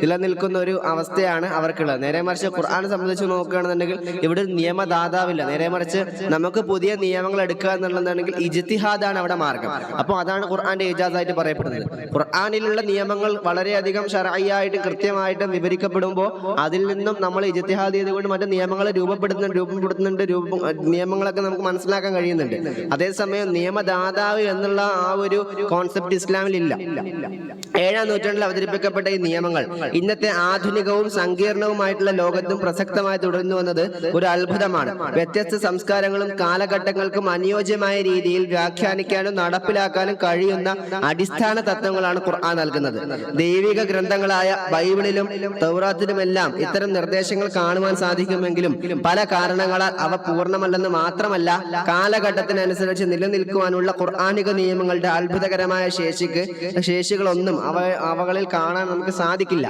നിലനിൽക്കുന്ന ഒരു അവസ്ഥയാണ് അവർക്കുള്ളത്. നേരെ മറിച്ച് ഖുർആനെ സംബന്ധിച്ച് നോക്കുകയാണെന്നുണ്ടെങ്കിൽ ഇവിടെ നിയമദാതാവില്ല. നേരെ മറിച്ച് നമുക്ക് പുതിയ നിയമങ്ങൾ എടുക്കുക എന്നുള്ളതാണെങ്കിൽ ഇജ്തിഹാദാണ് അവിടെ മാർഗം. അപ്പോൾ അതാണ് ഖുർആന്റെ ഇജാസായിട്ട് പറയപ്പെടുന്നത്. ഖുർആനിലുള്ള നിയമങ്ങൾ വളരെയധികം ശർഈയായിട്ട് കൃത്യമായിട്ടും വിവരിക്കപ്പെടുമ്പോൾ അതിൽ നിന്നും നമ്മൾ ഇജ്തിഹാദ് ചെയ്തുകൊണ്ട് മറ്റു നിയമങ്ങൾ രൂപപ്പെടുത്തുന്നുണ്ട്. നിയമങ്ങളൊക്കെ നമുക്ക് മനസ്സിലാക്കാൻ കഴിയുന്നുണ്ട്. അതേസമയം നിയമദാതാവ് എന്നുള്ള ആ ഒരു കോൺസെപ്റ്റ് ഇസ്ലാമിലില്ല. 7-ാം നൂറ്റാണ്ടിൽ അവതരിപ്പിക്കപ്പെട്ട ഈ നിയമങ്ങൾ ഇന്നത്തെ ആധുനികവും സങ്കീർണവുമായിട്ടുള്ള ലോകത്തും പ്രസക്തമായി തുടരുന്നു എന്നത് ഒരു അത്ഭുതമാണ്. വ്യത്യസ്ത സംസ്കാരങ്ങളും കാലഘട്ടങ്ങൾക്കും അനുയോജ്യമായ രീതിയിൽ വ്യാഖ്യാനിക്കാനും നടപ്പിലാക്കാനും കഴിയുന്ന അടിസ്ഥാന തത്വങ്ങളാണ് ഖുർആൻ നൽകുന്നത്. ദൈവിക ഗ്രന്ഥങ്ങളായ ബൈബിളിലും തൗറാത്തിലുമെല്ലാം ഇത്തരം നിർദ്ദേശങ്ങൾ കാണുവാൻ സാധിക്കുമെങ്കിലും പല കാരണങ്ങൾ കാരണങ്ങളാൽ അവ പൂർണ്ണമല്ലെന്ന് മാത്രമല്ല, കാലഘട്ടത്തിനനുസരിച്ച് നിലനിൽക്കുവാനുള്ള ഖുർആനിക നിയമങ്ങളുടെ അത്ഭുതകരമായ ശേഷികളൊന്നും അവകളിൽ കാണാൻ നമുക്ക് സാധിക്കില്ല.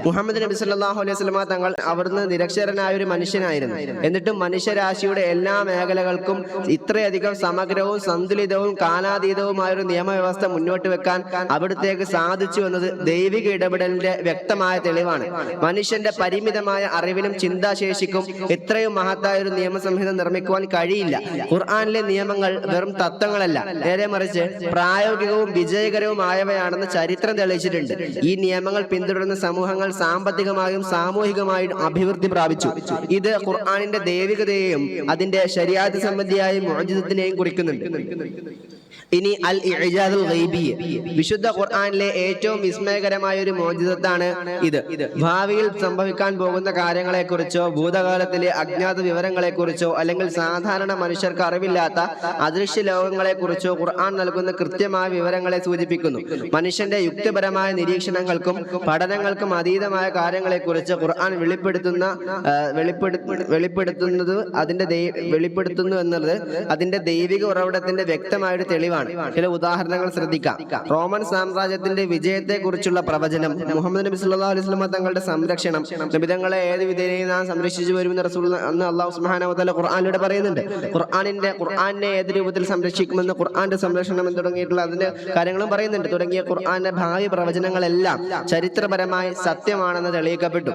മുഹമ്മദ് നബി സല്ലല്ലാഹു അലൈഹി വസല്ലമ തങ്ങൾ അവിടുന്ന് നിരക്ഷരനായ ഒരു മനുഷ്യനായിരുന്നു. എന്നിട്ടും മനുഷ്യരാശിയുടെ എല്ലാ മേഖലകൾക്കും ഇത്രയധികം സമഗ്രവും സന്തുലിതവും കാലാതീതവുമായ ഒരു നിയമവ്യവസ്ഥ മുന്നോട്ട് വെക്കാൻ അവിടുത്തേക്ക് സാധിച്ചു എന്നത് ദൈവിക ഇടപെടലിന്റെ വ്യക്തമായ തെളിവാണ്. മനുഷ്യന്റെ പരിമിതമായ അറിവിനും ചിന്താശേഷിക്കും ഇത്രയും മഹത്തായ ഒരു നിയമസംഹിത നിർമ്മിക്കുവാൻ കഴിയില്ല. ഖുർആനിലെ നിയമങ്ങൾ വെറും തത്വങ്ങളല്ല, നേരെ മറിച്ച് പ്രായോഗികവും വിജയകരവുമായവയാണെന്ന് ചരിത്രം തെളിയിച്ചിട്ടുണ്ട്. ഈ നിയമങ്ങൾ പിന്തുടരുന്ന സമൂഹങ്ങൾ സാമ്പത്തികമായും സാമൂഹികമായും അഭിവൃദ്ധി പ്രാപിച്ചു. ഇത് ഖുർആനിന്റെ ദൈവികതയെയും അതിന്റെ ശരീഅത്ത് സംബന്ധിയായ മുഅ്ജിസത്തിനെയും കുറിക്കുന്നുണ്ട്. ഇനി അൽ ഇഅ്ജാദുൽ ഗൈബിയ്യ, വിശുദ്ധ ഖുർആനിലെ ഏറ്റവും വിസ്മയകരമായ ഒരു മുഅ്ജിസത്താണ് ഇത്. ഭാവിയിൽ സംഭവിക്കാൻ പോകുന്ന കാര്യങ്ങളെക്കുറിച്ചോ ഭൂതകാലത്തിലെ അജ്ഞാത വിവരങ്ങളെക്കുറിച്ചോ അല്ലെങ്കിൽ സാധാരണ മനുഷ്യർക്ക് അറിവില്ലാത്ത അദൃശ്യ ലോകങ്ങളെക്കുറിച്ചോ ഖുർആൻ നൽകുന്ന കൃത്യമായ വിവരങ്ങളെ സൂചിപ്പിക്കുന്നു. മനുഷ്യന്റെ യുക്തിപരമായ നിരീക്ഷണങ്ങൾക്കും പഠനങ്ങൾക്കും അതീതമായ കാര്യങ്ങളെക്കുറിച്ച് ഖുർആൻ വെളിപ്പെടുത്തുന്നു എന്നത് അതിന്റെ ദൈവിക ഉറവിടത്തിന്റെ വ്യക്തമായ ഒരു തെളിവാണ്. ചില ഉദാഹരണങ്ങൾ ശ്രദ്ധിക്കാം. റോമൻ സാമ്രാജ്യത്തിന്റെ വിജയത്തെക്കുറിച്ചുള്ള പ്രവചനം, മുഹമ്മദ് നബി സല്ലല്ലാഹു അലൈഹി വസല്ലം തങ്ങളുടെ സംരക്ഷണം, നബിതങ്ങളെ ഏത് വിധേനയും നാം സംരക്ഷിച്ചു വരുമെന്ന് റസൂൽ അന്ന് അല്ലാഹു സുബ്ഹാനഹു വ തആല ഖുർആനിലൂടെ പറയുന്നുണ്ട്. ഖുർആനെ ഏത് രൂപത്തിൽ സംരക്ഷിക്കുമെന്ന്, ഖുർആന്റെ സംരക്ഷണം തുടങ്ങിയിട്ടുള്ള അതിന്റെ കാര്യങ്ങളും പറയുന്നുണ്ട്. തുടങ്ങിയ ഖുർആന്റെ ഭാവി പ്രവചനങ്ങളെല്ലാം ചരിത്രപരമായി സത്യമാണെന്ന് തെളിയിക്കപ്പെട്ടു.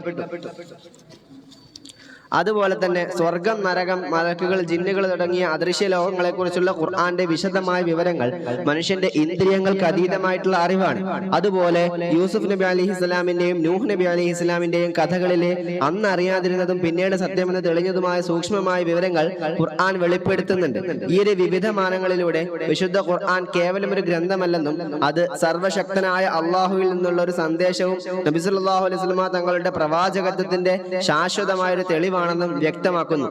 അതുപോലെ തന്നെ സ്വർഗം, നരകം, മലക്കുകൾ, ജിന്നുകൾ തുടങ്ങിയ അദൃശ്യ ലോകങ്ങളെക്കുറിച്ചുള്ള ഖുർആന്റെ വിശദമായ വിവരങ്ങൾ മനുഷ്യന്റെ ഇന്ദ്രിയങ്ങൾക്ക് അതീതമായിട്ടുള്ള അറിവാണ്. അതുപോലെ യൂസുഫ് നബി അലൈഹിസ്സലാമിന്റെയും നൂഹ് നബി അലൈഹിസ്സലാമിന്റെയും കഥകളിലെ അന്ന് അറിയാതിരുന്നതും പിന്നീട് സത്യമെന്ന് തെളിഞ്ഞതുമായ സൂക്ഷ്മമായ വിവരങ്ങൾ ഖുർആൻ വെളിപ്പെടുത്തുന്നുണ്ട്. ഈ ഒരു വിവിധ മാനങ്ങളിലൂടെ വിശുദ്ധ ഖുർആൻ കേവലം ഒരു ഗ്രന്ഥമല്ലെന്നും അത് സർവശക്തനായ അള്ളാഹുവിൽ നിന്നുള്ള ഒരു സന്ദേശവും നബി സല്ലല്ലാഹു അലൈഹി വസല്ലം തങ്ങളുടെ പ്രവാചകത്വത്തിന്റെ ശാശ്വതമായ ഒരു തെളിവാണ് ണെന്നും വ്യക്തമാക്കുന്നു.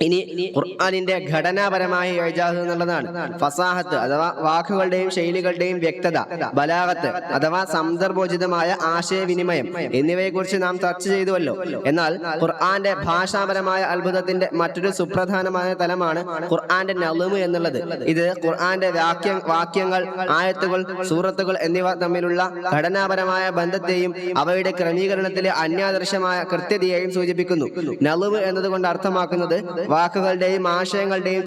ഇനി ഖുർആനിന്റെ ഘടനാപരമായ ഇഅ്ജാസ് എന്നുള്ളതാണ്. ഫസാഹത്ത് അഥവാ വാക്കുകളുടെയും ശൈലികളുടെയും വ്യക്തത, ബലാഗത്ത് അഥവാ സന്ദർഭോചിതമായ ആശയവിനിമയം എന്നിവയെക്കുറിച്ച് നാം ചർച്ച ചെയ്തുവല്ലോ. എന്നാൽ ഖുർആന്റെ ഭാഷാപരമായ അത്ഭുതത്തിന്റെ മറ്റൊരു സുപ്രധാനമായ തലമാണ് ഖുർആന്റെ നളമ് എന്നുള്ളത്. ഇത് ഖുർആന്റെ വാക്യങ്ങൾ, ആയത്തുകൾ, സൂറത്തുകൾ എന്നിവ തമ്മിലുള്ള ഘടനാപരമായ ബന്ധത്തെയും അവയുടെ ക്രമീകരണത്തിലെ അന്യാദർശമായ കൃത്യതയെയും സൂചിപ്പിക്കുന്നു. നളവ് എന്നതുകൊണ്ട് അർത്ഥമാക്കുന്നത് വാക്കുകളുടെയും ആശയങ്ങളെയും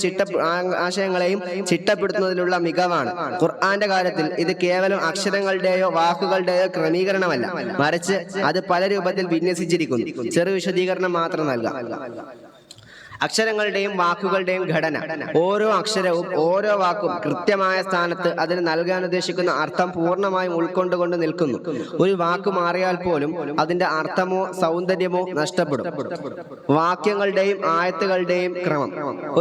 ചിട്ടപ്പെടുത്തുന്നതിലുള്ള മികവാണ്. ഖുർആന്റെ കാര്യത്തിൽ ഇത് കേവലം അക്ഷരങ്ങളുടെയോ വാക്കുകളുടെയോ ക്രമീകരണമല്ല, മറിച്ച് അത് പല രൂപത്തിൽ വിന്യസിച്ചിരിക്കുന്നു. ചെറു വിശദീകരണം മാത്രം നൽകാം. അക്ഷരങ്ങളുടെയും വാക്കുകളുടെയും ഘടന, ഓരോ അക്ഷരവും ഓരോ വാക്കും കൃത്യമായ സ്ഥാനത്ത് അതിന് നൽകാൻ ഉദ്ദേശിക്കുന്ന അർത്ഥം പൂർണ്ണമായും ഉൾക്കൊണ്ടുകൊണ്ട് നിൽക്കുന്നു. ഒരു വാക്ക് മാറിയാൽ പോലും അതിന്റെ അർത്ഥമോ സൗന്ദര്യമോ നഷ്ടപ്പെടും. വാക്യങ്ങളുടെയും ആയത്തുകളുടെയും ക്രമം,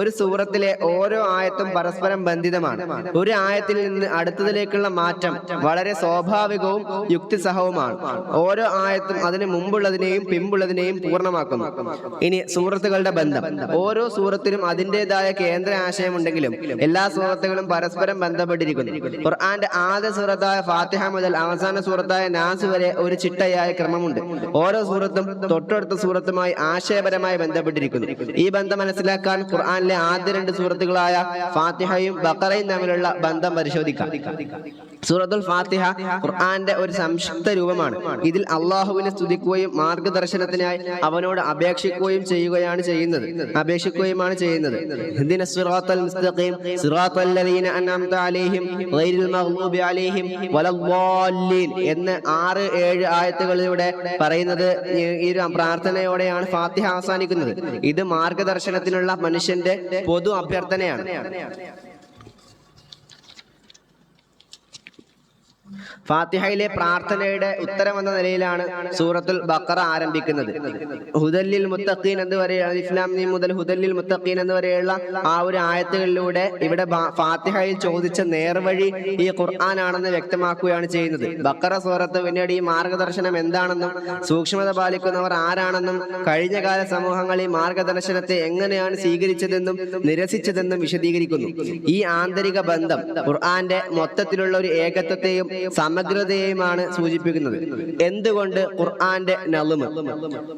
ഒരു സൂറത്തിലെ ഓരോ ആയത്തും പരസ്പരം ബന്ധിതമാണ്. ഒരു ആയത്തിൽ നിന്ന് അടുത്തതിലേക്കുള്ള മാറ്റം വളരെ സ്വാഭാവികവും യുക്തിസഹവുമാണ്. ഓരോ ആയത്തും അതിന് മുമ്പുള്ളതിനെയും പിമ്പുള്ളതിനെയും പൂർണ്ണമാക്കുന്നു. ഇനി സൂറത്തുകളുടെ ബന്ധം, ഓരോ സൂറത്തിനും അതിൻ്റെതായ കേന്ദ്ര ആശയമുണ്ടെങ്കിലും എല്ലാ സൂറത്തുകളും പരസ്പരം ബന്ധപ്പെട്ടിരിക്കുന്നു. ഖുർആന്റെ ആദ്യ സൂറത്തായ ഫാത്തിഹ മുതൽ അവസാന സൂറത്തായ നാസ് വരെ ഒരു ചിട്ടയായ ക്രമമുണ്ട്. ഓരോ സൂറത്തും തൊട്ടടുത്ത സൂറത്തുമായി ആശയപരമായി ബന്ധപ്പെട്ടിരിക്കുന്നു. ഈ ബന്ധം മനസ്സിലാക്കാൻ ഖുർആനിലെ ആദ്യ 2 സൂറത്തുകളായ ഫാത്തിഹയും ബഖറയും തമ്മിലുള്ള ബന്ധം പരിശോധിക്കാം. സൂറത്തുൽ ഫാത്തിഹ ഖുർആന്റെ ഒരു സംക്ഷിപ്ത രൂപമാണ്. ഇതിൽ അള്ളാഹുവിനെ സ്തുതിക്കുകയും മാർഗദർശനത്തിനായി അവനോട് അപേക്ഷിക്കുകയും ചെയ്യുന്നത്. ഇഹ്ദിന സിറാത്തൽ മുസ്തഖീം സിറാത്തൽ ലദീന അൻഅംത അലൈഹിം ഗൈറിൽ മഗ്ദൂബി അലൈഹിം വലദ്ദാല്ലീൻ എന്ന് 6-7 ആയത്തുകളിലൂടെ പറയുന്നത്. ഈ പ്രാർത്ഥനയോടെയാണ് ഫാത്തിഹ അവസാനിക്കുന്നത്. ഇത് മാർഗദർശനത്തിനുള്ള മനുഷ്യന്റെ പൊതു അഭ്യർത്ഥനയാണ്. ഫാത്തിഹയിലെ പ്രാർത്ഥനയുടെ ഉത്തരമെന്ന നിലയിലാണ് സൂറത്തുൽ ബഖറ ആരംഭിക്കുന്നത്. ഹുദല്ലിൽ മുത്തഖീൻ എന്ന് വരെയുള്ള ഇസ്ലാം മുതൽ ഹുദല്ലിൽ മുത്തഖീൻ എന്ന് വരെയുള്ള ആ ഒരു ആയത്തുകളിലൂടെ ഇവിടെ ഫാത്തിഹയിൽ ചോദിച്ച നേർവഴി ഈ ഖുർആനാണെന്ന് വ്യക്തമാക്കുകയാണ് ചെയ്യുന്നത്. ബഖറ സൂറത്ത് പിന്നീട് ഈ മാർഗദർശനം എന്താണെന്നും സൂക്ഷ്മത പാലിക്കുന്നവർ ആരാണെന്നും കഴിഞ്ഞകാല സമൂഹങ്ങൾ ഈ മാർഗദർശനത്തെ എങ്ങനെയാണ് സ്വീകരിച്ചതെന്നും നിരസിച്ചതെന്നും വിശദീകരിക്കുന്നു. ഈ ആന്തരിക ബന്ധം ഖുർആന്റെ മൊത്തത്തിലുള്ള ഒരു ഏകത്വത്തെയും സമഗ്രതയെയുമാണ് സൂചിപ്പിക്കുന്നത്. എന്തുകൊണ്ട് ഖുർആന്റെ നളുമ്?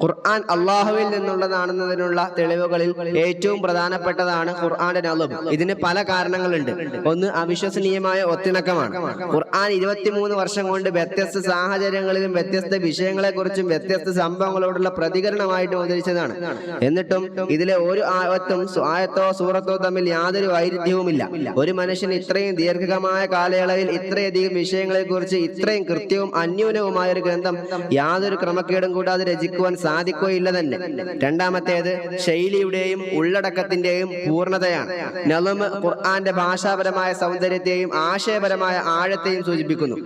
ഖുർആൻ അള്ളാഹുവിൽ നിന്നുള്ളതാണെന്നതിനുള്ള തെളിവുകളിൽ ഏറ്റവും പ്രധാനപ്പെട്ടതാണ് ഖുർആന്റെ നളുമ്. ഇതിന് പല കാരണങ്ങളുണ്ട്. ഒന്ന്, അവിശ്വസനീയമായ ഒത്തിണക്കമാണ്. ഖുർആൻ 23 വർഷം കൊണ്ട് വ്യത്യസ്ത സാഹചര്യങ്ങളിലും വ്യത്യസ്ത വിഷയങ്ങളെക്കുറിച്ചും വ്യത്യസ്ത സംഭവങ്ങളോടുള്ള പ്രതികരണമായിട്ട് അവതരിച്ചതാണ്. എന്നിട്ടും ഇതിലെ ഒരു ആയത്തോ സൂറത്തോ തമ്മിൽ യാതൊരു വൈരുദ്ധ്യവുമില്ല. ഒരു മനുഷ്യൻ ഇത്രയും ദീർഘമായ കാലയളവിൽ ഇത്രയധികം വിഷയങ്ങളെക്കുറിച്ച് ഇത്രയും കൃത്യവും അന്യൂനവുമായ ഒരു ഗ്രന്ഥം യാതൊരു ക്രമക്കേടും കൂടാതെ രചിക്കുവാൻ സാധിക്കുകയില്ല തന്നെ. രണ്ടാമത്തേത് ശൈലിയുടെയും ഉള്ളടക്കത്തിന്റെയും പൂർണ്ണതയാണ്. നളുമ് ഖുർആന്റെ ഭാഷാപരമായ സൗന്ദര്യത്തെയും ആശയപരമായ ആഴത്തെയും സൂചിപ്പിക്കുന്നു,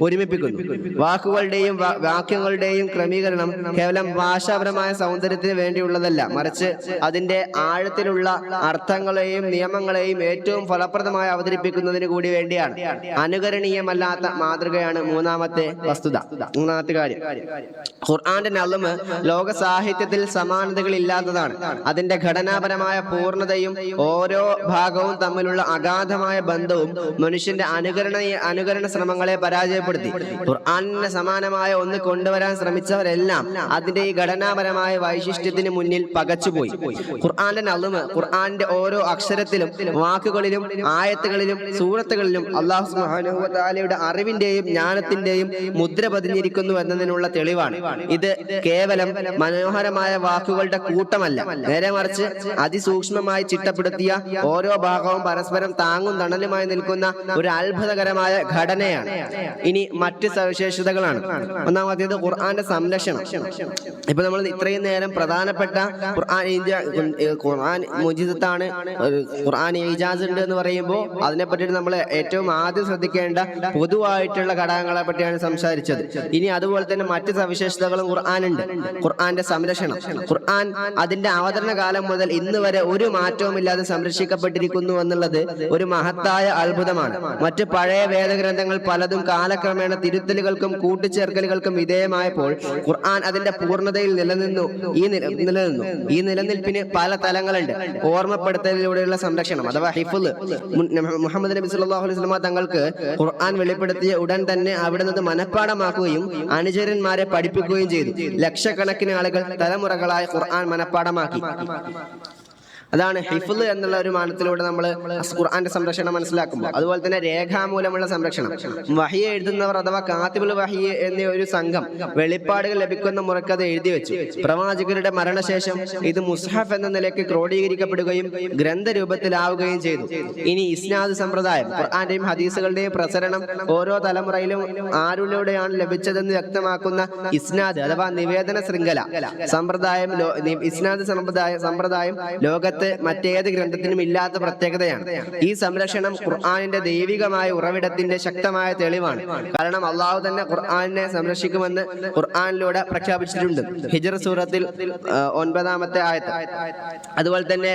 ഒരുമിപ്പിക്കുന്നു. വാക്കുകളുടെയും വാക്യങ്ങളുടെയും ക്രമീകരണം കേവലം ഭാഷാപരമായ സൗന്ദര്യത്തിന് വേണ്ടിയുള്ളതല്ല, മറിച്ച് അതിന്റെ ആഴത്തിലുള്ള അർത്ഥങ്ങളെയും നിയമങ്ങളെയും ഏറ്റവും ഫലപ്രദമായി അവതരിപ്പിക്കുന്നതിന് കൂടി വേണ്ടിയാണ്. അനുകരണീയമല്ലാത്ത മാതൃകയാണ് മൂന്നാമത്തെ കാര്യം. ഖുർആന്റെ നളുമ് ലോക സാഹിത്യത്തിൽ സമാനതകളില്ലാത്തതാണ്. അതിന്റെ ഘടനാപരമായ പൂർണ്ണതയും ഓരോ ഭാഗവും തമ്മിലുള്ള അഗാധമായ ബന്ധവും മനുഷ്യന്റെ അനുകരണ ശ്രമങ്ങളെ പരാജയപ്പെടുത്തി. ഖുർആനിന് സമാനമായ ഒന്ന് കൊണ്ടുവരാൻ ശ്രമിച്ചവരെല്ലാം അതിന്റെ ഈ ഘടനാപരമായ വൈശിഷ്ട്യത്തിന് മുന്നിൽ പകച്ചുപോയി. ഖുർആന്റെ നളുമ് ഖുർആന്റെ ഓരോ അക്ഷരത്തിലും വാക്കുകളിലും ആയത്തുകളിലും സൂറത്തുകളിലും അല്ലാഹു സുബ്ഹാനഹു വ തആലയുടെ അറിവിന്റെയും ജ്ഞാനത്തിന്റെയും മുദ്ര പതിഞ്ഞിരിക്കുന്നു എന്നതിനുള്ള തെളിവാണ്. ഇത് കേവലം മനോഹരമായ വാക്കുകളുടെ കൂട്ടമല്ല, നേരെ മറിച്ച് അതിസൂക്ഷ്മമായി ചിട്ടപ്പെടുത്തിയ ഓരോ ഭാഗവും പരസ്പരം താങ്ങും തണലുമായി നിൽക്കുന്ന ഒരു അത്ഭുതകരമായ ഘടനയാണ്. ഇനി മറ്റ് സവിശേഷതകളാണ്. ഒന്നാമത്തേത് ഖുർആന്റെ സംരക്ഷണം. ഇപ്പൊ നമ്മൾ ഇത്രയും നേരം പ്രധാനപ്പെട്ട ഖുർആൻ മുജിദത്താണ്, ഖുർആൻ ഇജാസ് ഉണ്ട് എന്ന് പറയുമ്പോൾ അതിനെപ്പറ്റി നമ്മൾ ഏറ്റവും ആദ്യം ശ്രദ്ധിക്കേണ്ട പൊതുവായിട്ടുള്ള ഘടകങ്ങളെ പറ്റിയാണ് സംസാരിച്ചത്. ഇനി അതുപോലെ തന്നെ മറ്റ് സവിശേഷതകളും ഖുർആനുണ്ട്. ഖുർആന്റെ സംരക്ഷണം. ഖുർആൻ അതിന്റെ അവതരണ കാലം മുതൽ ഇന്ന് വരെ ഒരു മാറ്റവുമില്ലാതെ സംരക്ഷിക്കപ്പെട്ടിരിക്കുന്നു എന്നുള്ളത് ഒരു മഹത്തായ അത്ഭുതമാണ്. മറ്റ് പഴയ വേദഗ്രന്ഥങ്ങൾ പലതും കാലക്രമേണ തിരുത്തലുകൾക്കും കൂട്ടിച്ചേർക്കലുകൾക്കും വിധേയമായപ്പോൾ ഖുർആൻ അതിന്റെ പൂർണ്ണതയിൽ നിലനിന്നു. ഈ നിലനിൽപ്പിന് പല തലങ്ങളുണ്ട്. ഓർമ്മപ്പെടുത്തലിലൂടെയുള്ള സംരക്ഷണം അഥവാ ഹിഫ്ള്. മുഹമ്മദ് നബി സല്ലല്ലാഹു അലൈഹി വസല്ലം തങ്ങൾക്ക് ഖുർആൻ വെളിപ്പെടുത്തിയ ഉടൻ തന്നെ അവിടെ നിന്ന് മനഃപ്പാഠമാക്കുകയും അനുചരന്മാരെ പഠിപ്പിക്കുകയും ചെയ്തു. ലക്ഷക്കണക്കിന് ആളുകൾ തലമുറകളായി ഖുർആൻ മനഃപ്പാഠമാക്കി. അതാണ് ഹിഫ്ള് എന്നുള്ള ഒരു മാനത്തിലൂടെ നമ്മൾ ഖുർആന്റെ സംരക്ഷണം മനസ്സിലാക്കുമ്പോൾ. അതുപോലെ തന്നെ രേഖാമൂലമുള്ള സംരക്ഷണം. വഹി എഴുതുന്നവർ അഥവാ കാത്തിബുൽ വഹി എന്ന ഒരു സംഘം വെളിപ്പാടുകൾ ലഭിക്കുന്ന മുറക്ക് അത് എഴുതി വെച്ചു. പ്രവാചകരുടെ മരണശേഷം ഇത് മുസ്ഹഫ് എന്ന നിലയ്ക്ക് ക്രോഡീകരിക്കപ്പെടുകയും ഗ്രന്ഥരൂപത്തിലാവുകയും ചെയ്തു. ഇനി ഇസ്നാദ് സമ്പ്രദായം. ഖുർആന്റെയും ഹദീസുകളുടെയും പ്രസരണം ഓരോ തലമുറയിലും ആരിലൂടെയാണ് ലഭിച്ചതെന്ന് വ്യക്തമാക്കുന്ന ഇസ്നാദ് അഥവാ നിവേദന ശൃംഖല സമ്പ്രദായം. ഇസ്നാദ് സമ്പ്രദായം ലോകത്ത് മറ്റേത് ഗ്രന്ഥത്തിനും ഇല്ലാത്ത പ്രത്യേകതയാണ്. ഈ സംരക്ഷണം ഖുർആനിന്റെ ദൈവികമായ ഉറവിടത്തിന്റെ ശക്തമായ തെളിവാണ്. കാരണം അള്ളാഹു തന്നെ ഖുർആനെ സംരക്ഷിക്കുമെന്ന് ഖുർആനിലൂടെ പ്രഖ്യാപിച്ചിട്ടുണ്ട്. ഹിജ്ർ സൂറത്തിൽ 9-ാമത്തെ ആയത്ത്. അതുപോലെ തന്നെ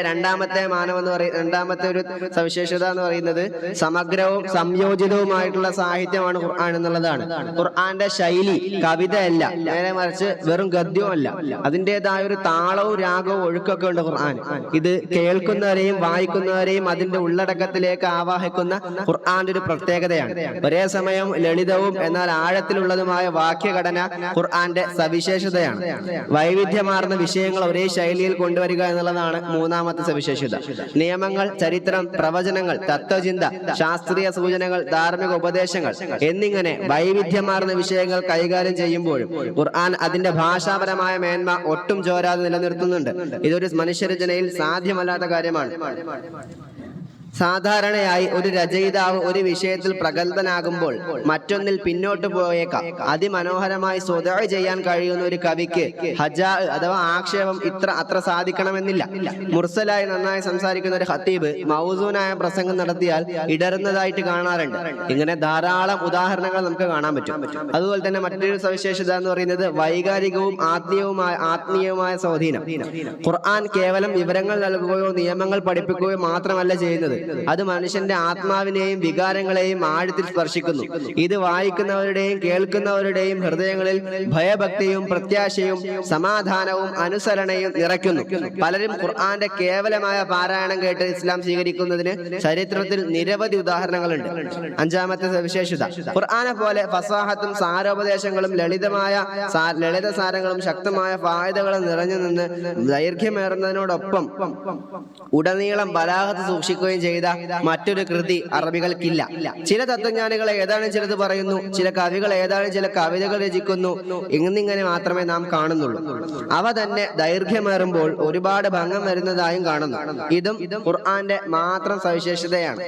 രണ്ടാമത്തെ ഒരു സവിശേഷത എന്ന് പറയുന്നത് സമഗ്രവും സംയോജിതവുമായിട്ടുള്ള സാഹിത്യമാണ് ഖുർആൻ എന്നുള്ളതാണ്. ഖുർആന്റെ ശൈലി കവിതയല്ല, നേരെ മറിച്ച് വെറും ഗദ്യവുമല്ല. അതിൻ്റെതായ ഒരു താളവും രാഗവും ഒഴുക്കൊക്കെ ഉണ്ട് ഖുർആൻ. ഇത് കേൾക്കുന്നവരെയും വായിക്കുന്നവരെയും അതിന്റെ ഉള്ളടക്കത്തിലേക്ക് ആവാഹിക്കുന്ന ഖുർആന്റെ ഒരു പ്രത്യേകതയാണ്. ഒരേ സമയം ലളിതവും എന്നാൽ ആഴത്തിലുള്ളതുമായ വാക്യഘടന ഖുർആന്റെ സവിശേഷതയാണ്. വൈവിധ്യമാർന്ന വിഷയങ്ങൾ ഒരേ ശൈലിയിൽ കൊണ്ടുവരിക എന്നുള്ളതാണ് മൂന്നാമത്തെ സവിശേഷത. നിയമങ്ങൾ, ചരിത്രം, പ്രവചനങ്ങൾ, തത്വചിന്ത, ശാസ്ത്രീയ സൂചനകൾ, ധാർമ്മിക ഉപദേശങ്ങൾ എന്നിങ്ങനെ വൈവിധ്യമാർന്ന വിഷയങ്ങൾ കൈകാര്യം ചെയ്യുമ്പോഴും ഖുർആൻ അതിന്റെ ഭാഷാപരമായ മേന്മ ഒട്ടും ചോരാതെ നിലനിർത്തുന്നുണ്ട്. ഇതൊരു മനുഷ്യരചനയിൽ സാധ്യമല്ലാത്ത കാര്യമാണ്. സാധാരണയായി ഒരു രചയിതാവ് ഒരു വിഷയത്തിൽ പ്രഗത്ഭനാകുമ്പോൾ മറ്റൊന്നിൽ പിന്നോട്ട് പോയേക്കാം. അതിമനോഹരമായി സ്വതഹ ചെയ്യാൻ കഴിയുന്ന ഒരു കവിക്ക് ഹജാ അഥവാ ആക്ഷേപം അത്ര സാധിക്കണമെന്നില്ല. മുർസലായി നന്നായി സംസാരിക്കുന്ന ഒരു ഖത്തീബ് മൗസൂനായ പ്രസംഗം നടത്തിയാൽ ഇടറുന്നതായിട്ട് കാണാറുണ്ട്. ഇങ്ങനെ ധാരാളം ഉദാഹരണങ്ങൾ നമുക്ക് കാണാൻ പറ്റും. അതുപോലെ തന്നെ മറ്റൊരു സവിശേഷത എന്ന് പറയുന്നത് വൈകാരികവും ആത്മീയവുമായ സ്വാധീനം. ഖുർആൻ കേവലം വിവരങ്ങൾ നൽകുകയോ നിയമങ്ങൾ പഠിപ്പിക്കുകയോ മാത്രമല്ല ചെയ്യുന്നത്, അത് മനുഷ്യന്റെ ആത്മാവിനെയും വികാരങ്ങളെയും ആഴത്തിൽ സ്പർശിക്കുന്നു. ഇത് വായിക്കുന്നവരുടെയും കേൾക്കുന്നവരുടെയും ഹൃദയങ്ങളിൽ ഭയഭക്തിയും പ്രത്യാശയും സമാധാനവും അനുസരണയും നിറയ്ക്കുന്നു. പലരും ഖുർആന്റെ കേവലമായ പാരായണം കേട്ട് ഇസ്ലാം സ്വീകരിക്കുന്നതിന് ചരിത്രത്തിൽ നിരവധി ഉദാഹരണങ്ങളുണ്ട്. അഞ്ചാമത്തെ സവിശേഷത, ഖുർആനെ പോലെ ഫസാഹത്തും സാരോപദേശങ്ങളും ലളിത സാരങ്ങളും ശക്തമായ ഫായിദകളും നിറഞ്ഞു നിന്ന് ദൈർഘ്യമേറുന്നതിനോടൊപ്പം ഉടനീളം ബലാഗത്ത് സൂക്ഷിക്കുകയും ചെയ്ത മറ്റൊരു കൃതി അറബികൾക്കില്ല. ചില തത്വജ്ഞാനികൾ ഏതാനും ചിലത് പറയുന്നു, ചില കവികൾ ഏതാനും ചില കവിതകൾ രചിക്കുന്നു. എന്നിങ്ങനെ മാത്രമേ നാം കാണുന്നുള്ളൂ. അവ തന്നെ ദൈർഘ്യമേറുമ്പോൾ ഒരുപാട് ഭംഗം വരുന്നതായും കാണുന്നു. ഇതും ഖുർആന്റെ മാത്രം സവിശേഷതയാണ്.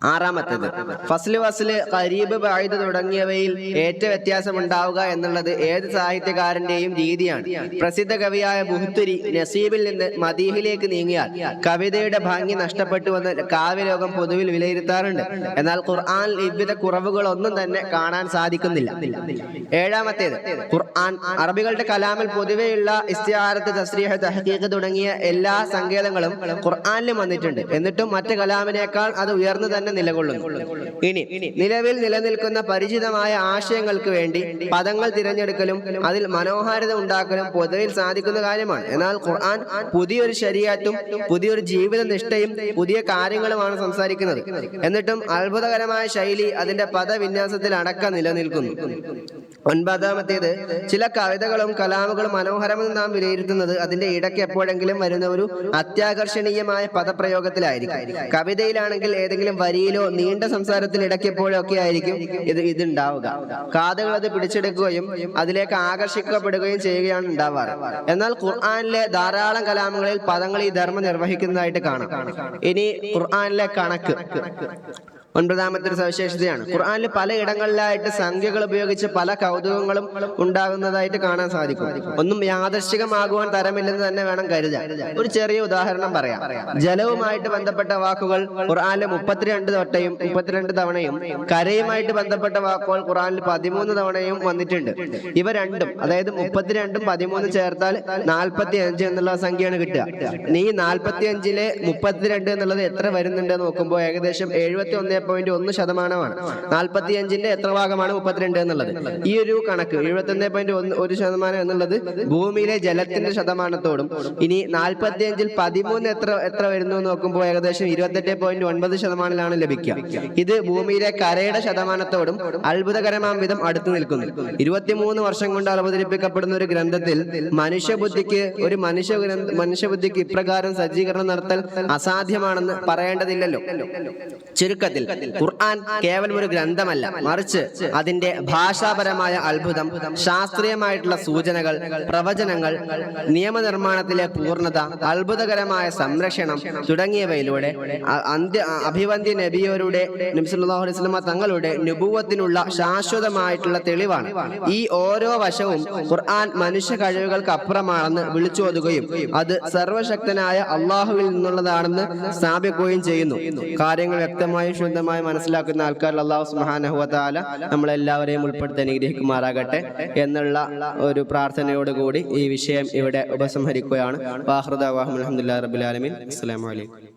ആറാമത്തേത്, ഫസ്ല് വസ്ല് ഖരീബ് ബഈദ് തുടങ്ങിയവയിൽ ഏറ്റ വ്യത്യാസമുണ്ടാവുക എന്നുള്ളത് ഏത് സാഹിത്യകാരന്റെയും രീതിയാണ്. പ്രസിദ്ധ കവിയായ ബുഹ്തുരി നസീബിൽ നിന്ന് മദീഹിലേക്ക് നീങ്ങിയാൽ കവിതയുടെ ഭംഗി നഷ്ടപ്പെട്ടുവെന്ന് കാവ്യലോകം പൊതുവിൽ വിലയിരുത്താറുണ്ട്. എന്നാൽ ഖുർആനിൽ ഇவ்வித കുറവുകളൊന്നും തന്നെ കാണാൻ സാധിക്കുന്നില്ല. ഏഴാമത്തേത്, ഖുർആൻ അറബികളുടെ കലാമിൽ പൊതുവെയുള്ള ഇസ്തിആറത്ത്, തസ്രീഹ്, തഹ്ഖീഖ് തുടങ്ങിയ എല്ലാ സങ്കേതങ്ങളും ഖുർആനിലും വന്നിട്ടുണ്ട്. എന്നിട്ടും മറ്റ് കലാമിനേക്കാൾ അത് ഉയർന്നു തന്നെ നിലകൊള്ളുന്നു. ഇനി നിലവിൽ നിലനിൽക്കുന്ന പരിചിതമായ ആശയങ്ങൾക്ക് വേണ്ടി പദങ്ങൾ തിരഞ്ഞെടുക്കലും അതിൽ മനോഹാരിത ഉണ്ടാക്കലും പൊതുവിൽ സാധിക്കുന്ന കാര്യമാണ്. എന്നാൽ ഖുർആൻ പുതിയൊരു ശരീഅത്തും പുതിയൊരു ജീവിത നിഷ്ഠയും പുതിയ കാര്യങ്ങളുമാണ് സംസാരിക്കുന്നത്. എന്നിട്ടും അത്ഭുതകരമായ ശൈലി അതിന്റെ പദവിന്യാസത്തിൽ അടക്കം നിലനിൽക്കുന്നു. ഒൻപതാമത്തേത്, ചില കവിതകളും കലാമുകളും മനോഹരമെന്ന് നാം വിലയിരുത്തുന്നത് അതിന്റെ ഇടയ്ക്ക് എപ്പോഴെങ്കിലും വരുന്ന ഒരു അത്യാകർഷണീയമായ പദപ്രയോഗത്തിലായിരിക്കും. കവിതയിലാണെങ്കിൽ ഏതെങ്കിലും വരിയിലോ നീണ്ട സംസാരത്തിൽ ഇടയ്ക്കെപ്പോഴോ ഒക്കെ ആയിരിക്കും ഇതുണ്ടാവുക. കാതുകൾ അത് പിടിച്ചെടുക്കുകയും അതിലേക്ക് ആകർഷിക്കപ്പെടുകയും ചെയ്യുകയാണ് ഉണ്ടാവാറ്. എന്നാൽ ഖുർആനിലെ ധാരാളം കലാമുകളിൽ പദങ്ങൾ ഈ ധർമ്മം നിർവഹിക്കുന്നതായിട്ട് കാണാം. ഇനി ഖുർആനിലെ കണക്ക് ഒൻപതാമത്തെ ഒരു സവിശേഷതയാണ്. ഖുർആനിൽ പലയിടങ്ങളിലായിട്ട് സംഖ്യകൾ ഉപയോഗിച്ച് പല കൗതുകങ്ങളും ഉണ്ടാകുന്നതായിട്ട് കാണാൻ സാധിക്കും. ഒന്നും യാദൃശ്ചികമാകുവാൻ തരമില്ലെന്ന് തന്നെ വേണം കരുതാൻ. ഒരു ചെറിയ ഉദാഹരണം പറയാം. ജലവുമായിട്ട് ബന്ധപ്പെട്ട വാക്കുകൾ ഖുർആനിൽ 32 തവണയും കരയുമായിട്ട് ബന്ധപ്പെട്ട വാക്കുകൾ ഖുർആനിൽ 13 തവണയും വന്നിട്ടുണ്ട്. ഇവ രണ്ടും, അതായത് 32ഉം 13 ചേർത്താൽ 45 എന്നുള്ള സംഖ്യയാണ് കിട്ടുക. ഈ 45-ലെ 32 എന്നുള്ളത് എത്ര വരുന്നുണ്ട് നോക്കുമ്പോൾ ഏകദേശം 71.1%. 45-ന്റെ എത്ര ഭാഗമാണ് 32 എന്നുള്ളത്? ഈ ഒരു കണക്ക് 71.1% എന്നുള്ളത് ഭൂമിയിലെ ജലത്തിന്റെ ശതമാനത്തോടും, ഇനി 45-ൽ 13 എത്ര വരുന്നു നോക്കുമ്പോൾ ഏകദേശം 28.9% ലഭിക്കുക. ഇത് ഭൂമിയിലെ കരയുടെ ശതമാനത്തോടും അത്ഭുതകരമാം വിധം അടുത്തു നിൽക്കുന്നു. 23 വർഷം കൊണ്ട് അവതരിപ്പിക്കപ്പെടുന്ന ഒരു ഗ്രന്ഥത്തിൽ മനുഷ്യബുദ്ധിക്ക് ഇപ്രകാരം സജ്ജീകരണം നടത്തൽ അസാധ്യമാണെന്ന് പറയേണ്ടതില്ലല്ലോ. ചുരുക്കത്തിൽ ഖുർആൻ കേവലം ഒരു ഗ്രന്ഥമല്ല, മറിച്ച് അതിന്റെ ഭാഷാപരമായ അത്ഭുതം, ശാസ്ത്രീയമായിട്ടുള്ള സൂചനകൾ, പ്രവചനങ്ങൾ, നിയമനിർമ്മാണത്തിലെ പൂർണ്ണത, അത്ഭുതകരമായ സംരക്ഷണം തുടങ്ങിയവയിലൂടെ അഭിവന്ദ്യ നബിയോരുടെ നബി സല്ലല്ലാഹു അലൈഹി വസല്ലം തങ്ങളുടെ നുബുവത്തിനുള്ള ശാശ്വതമായിട്ടുള്ള തെളിവാണ്. ഈ ഓരോ വശവും ഖുർആൻ മനുഷ്യ കഴിവുകൾക്ക് അപ്പുറമാണെന്ന് വിളിച്ചോതുകയും അത് സർവശക്തനായ അള്ളാഹുവിൽ നിന്നുള്ളതാണെന്ന് സ്ഥാപിക്കുകയും ചെയ്യുന്നു. കാര്യങ്ങൾ വ്യക്തമായും ശുദ്ധമായി മനസ്സിലാക്കുന്ന ആൾക്കാരിൽ അല്ലാഹു സുബ്ഹാനഹു വ തആല നമ്മളെല്ലാവരെയും ഉൾപ്പെടുത്തി അനുഗ്രഹിക്കുമാറാകട്ടെ എന്നുള്ള ഒരു പ്രാർത്ഥനയോടുകൂടി ഈ വിഷയം ഇവിടെ ഉപസംഹരിക്കുകയാണ്. വാഖിറു ദഅ്വാഹും അൽഹംദുലില്ലാഹി റബ്ബിൽ ആലമീൻ. അസ്സലാമു അലൈക്കും.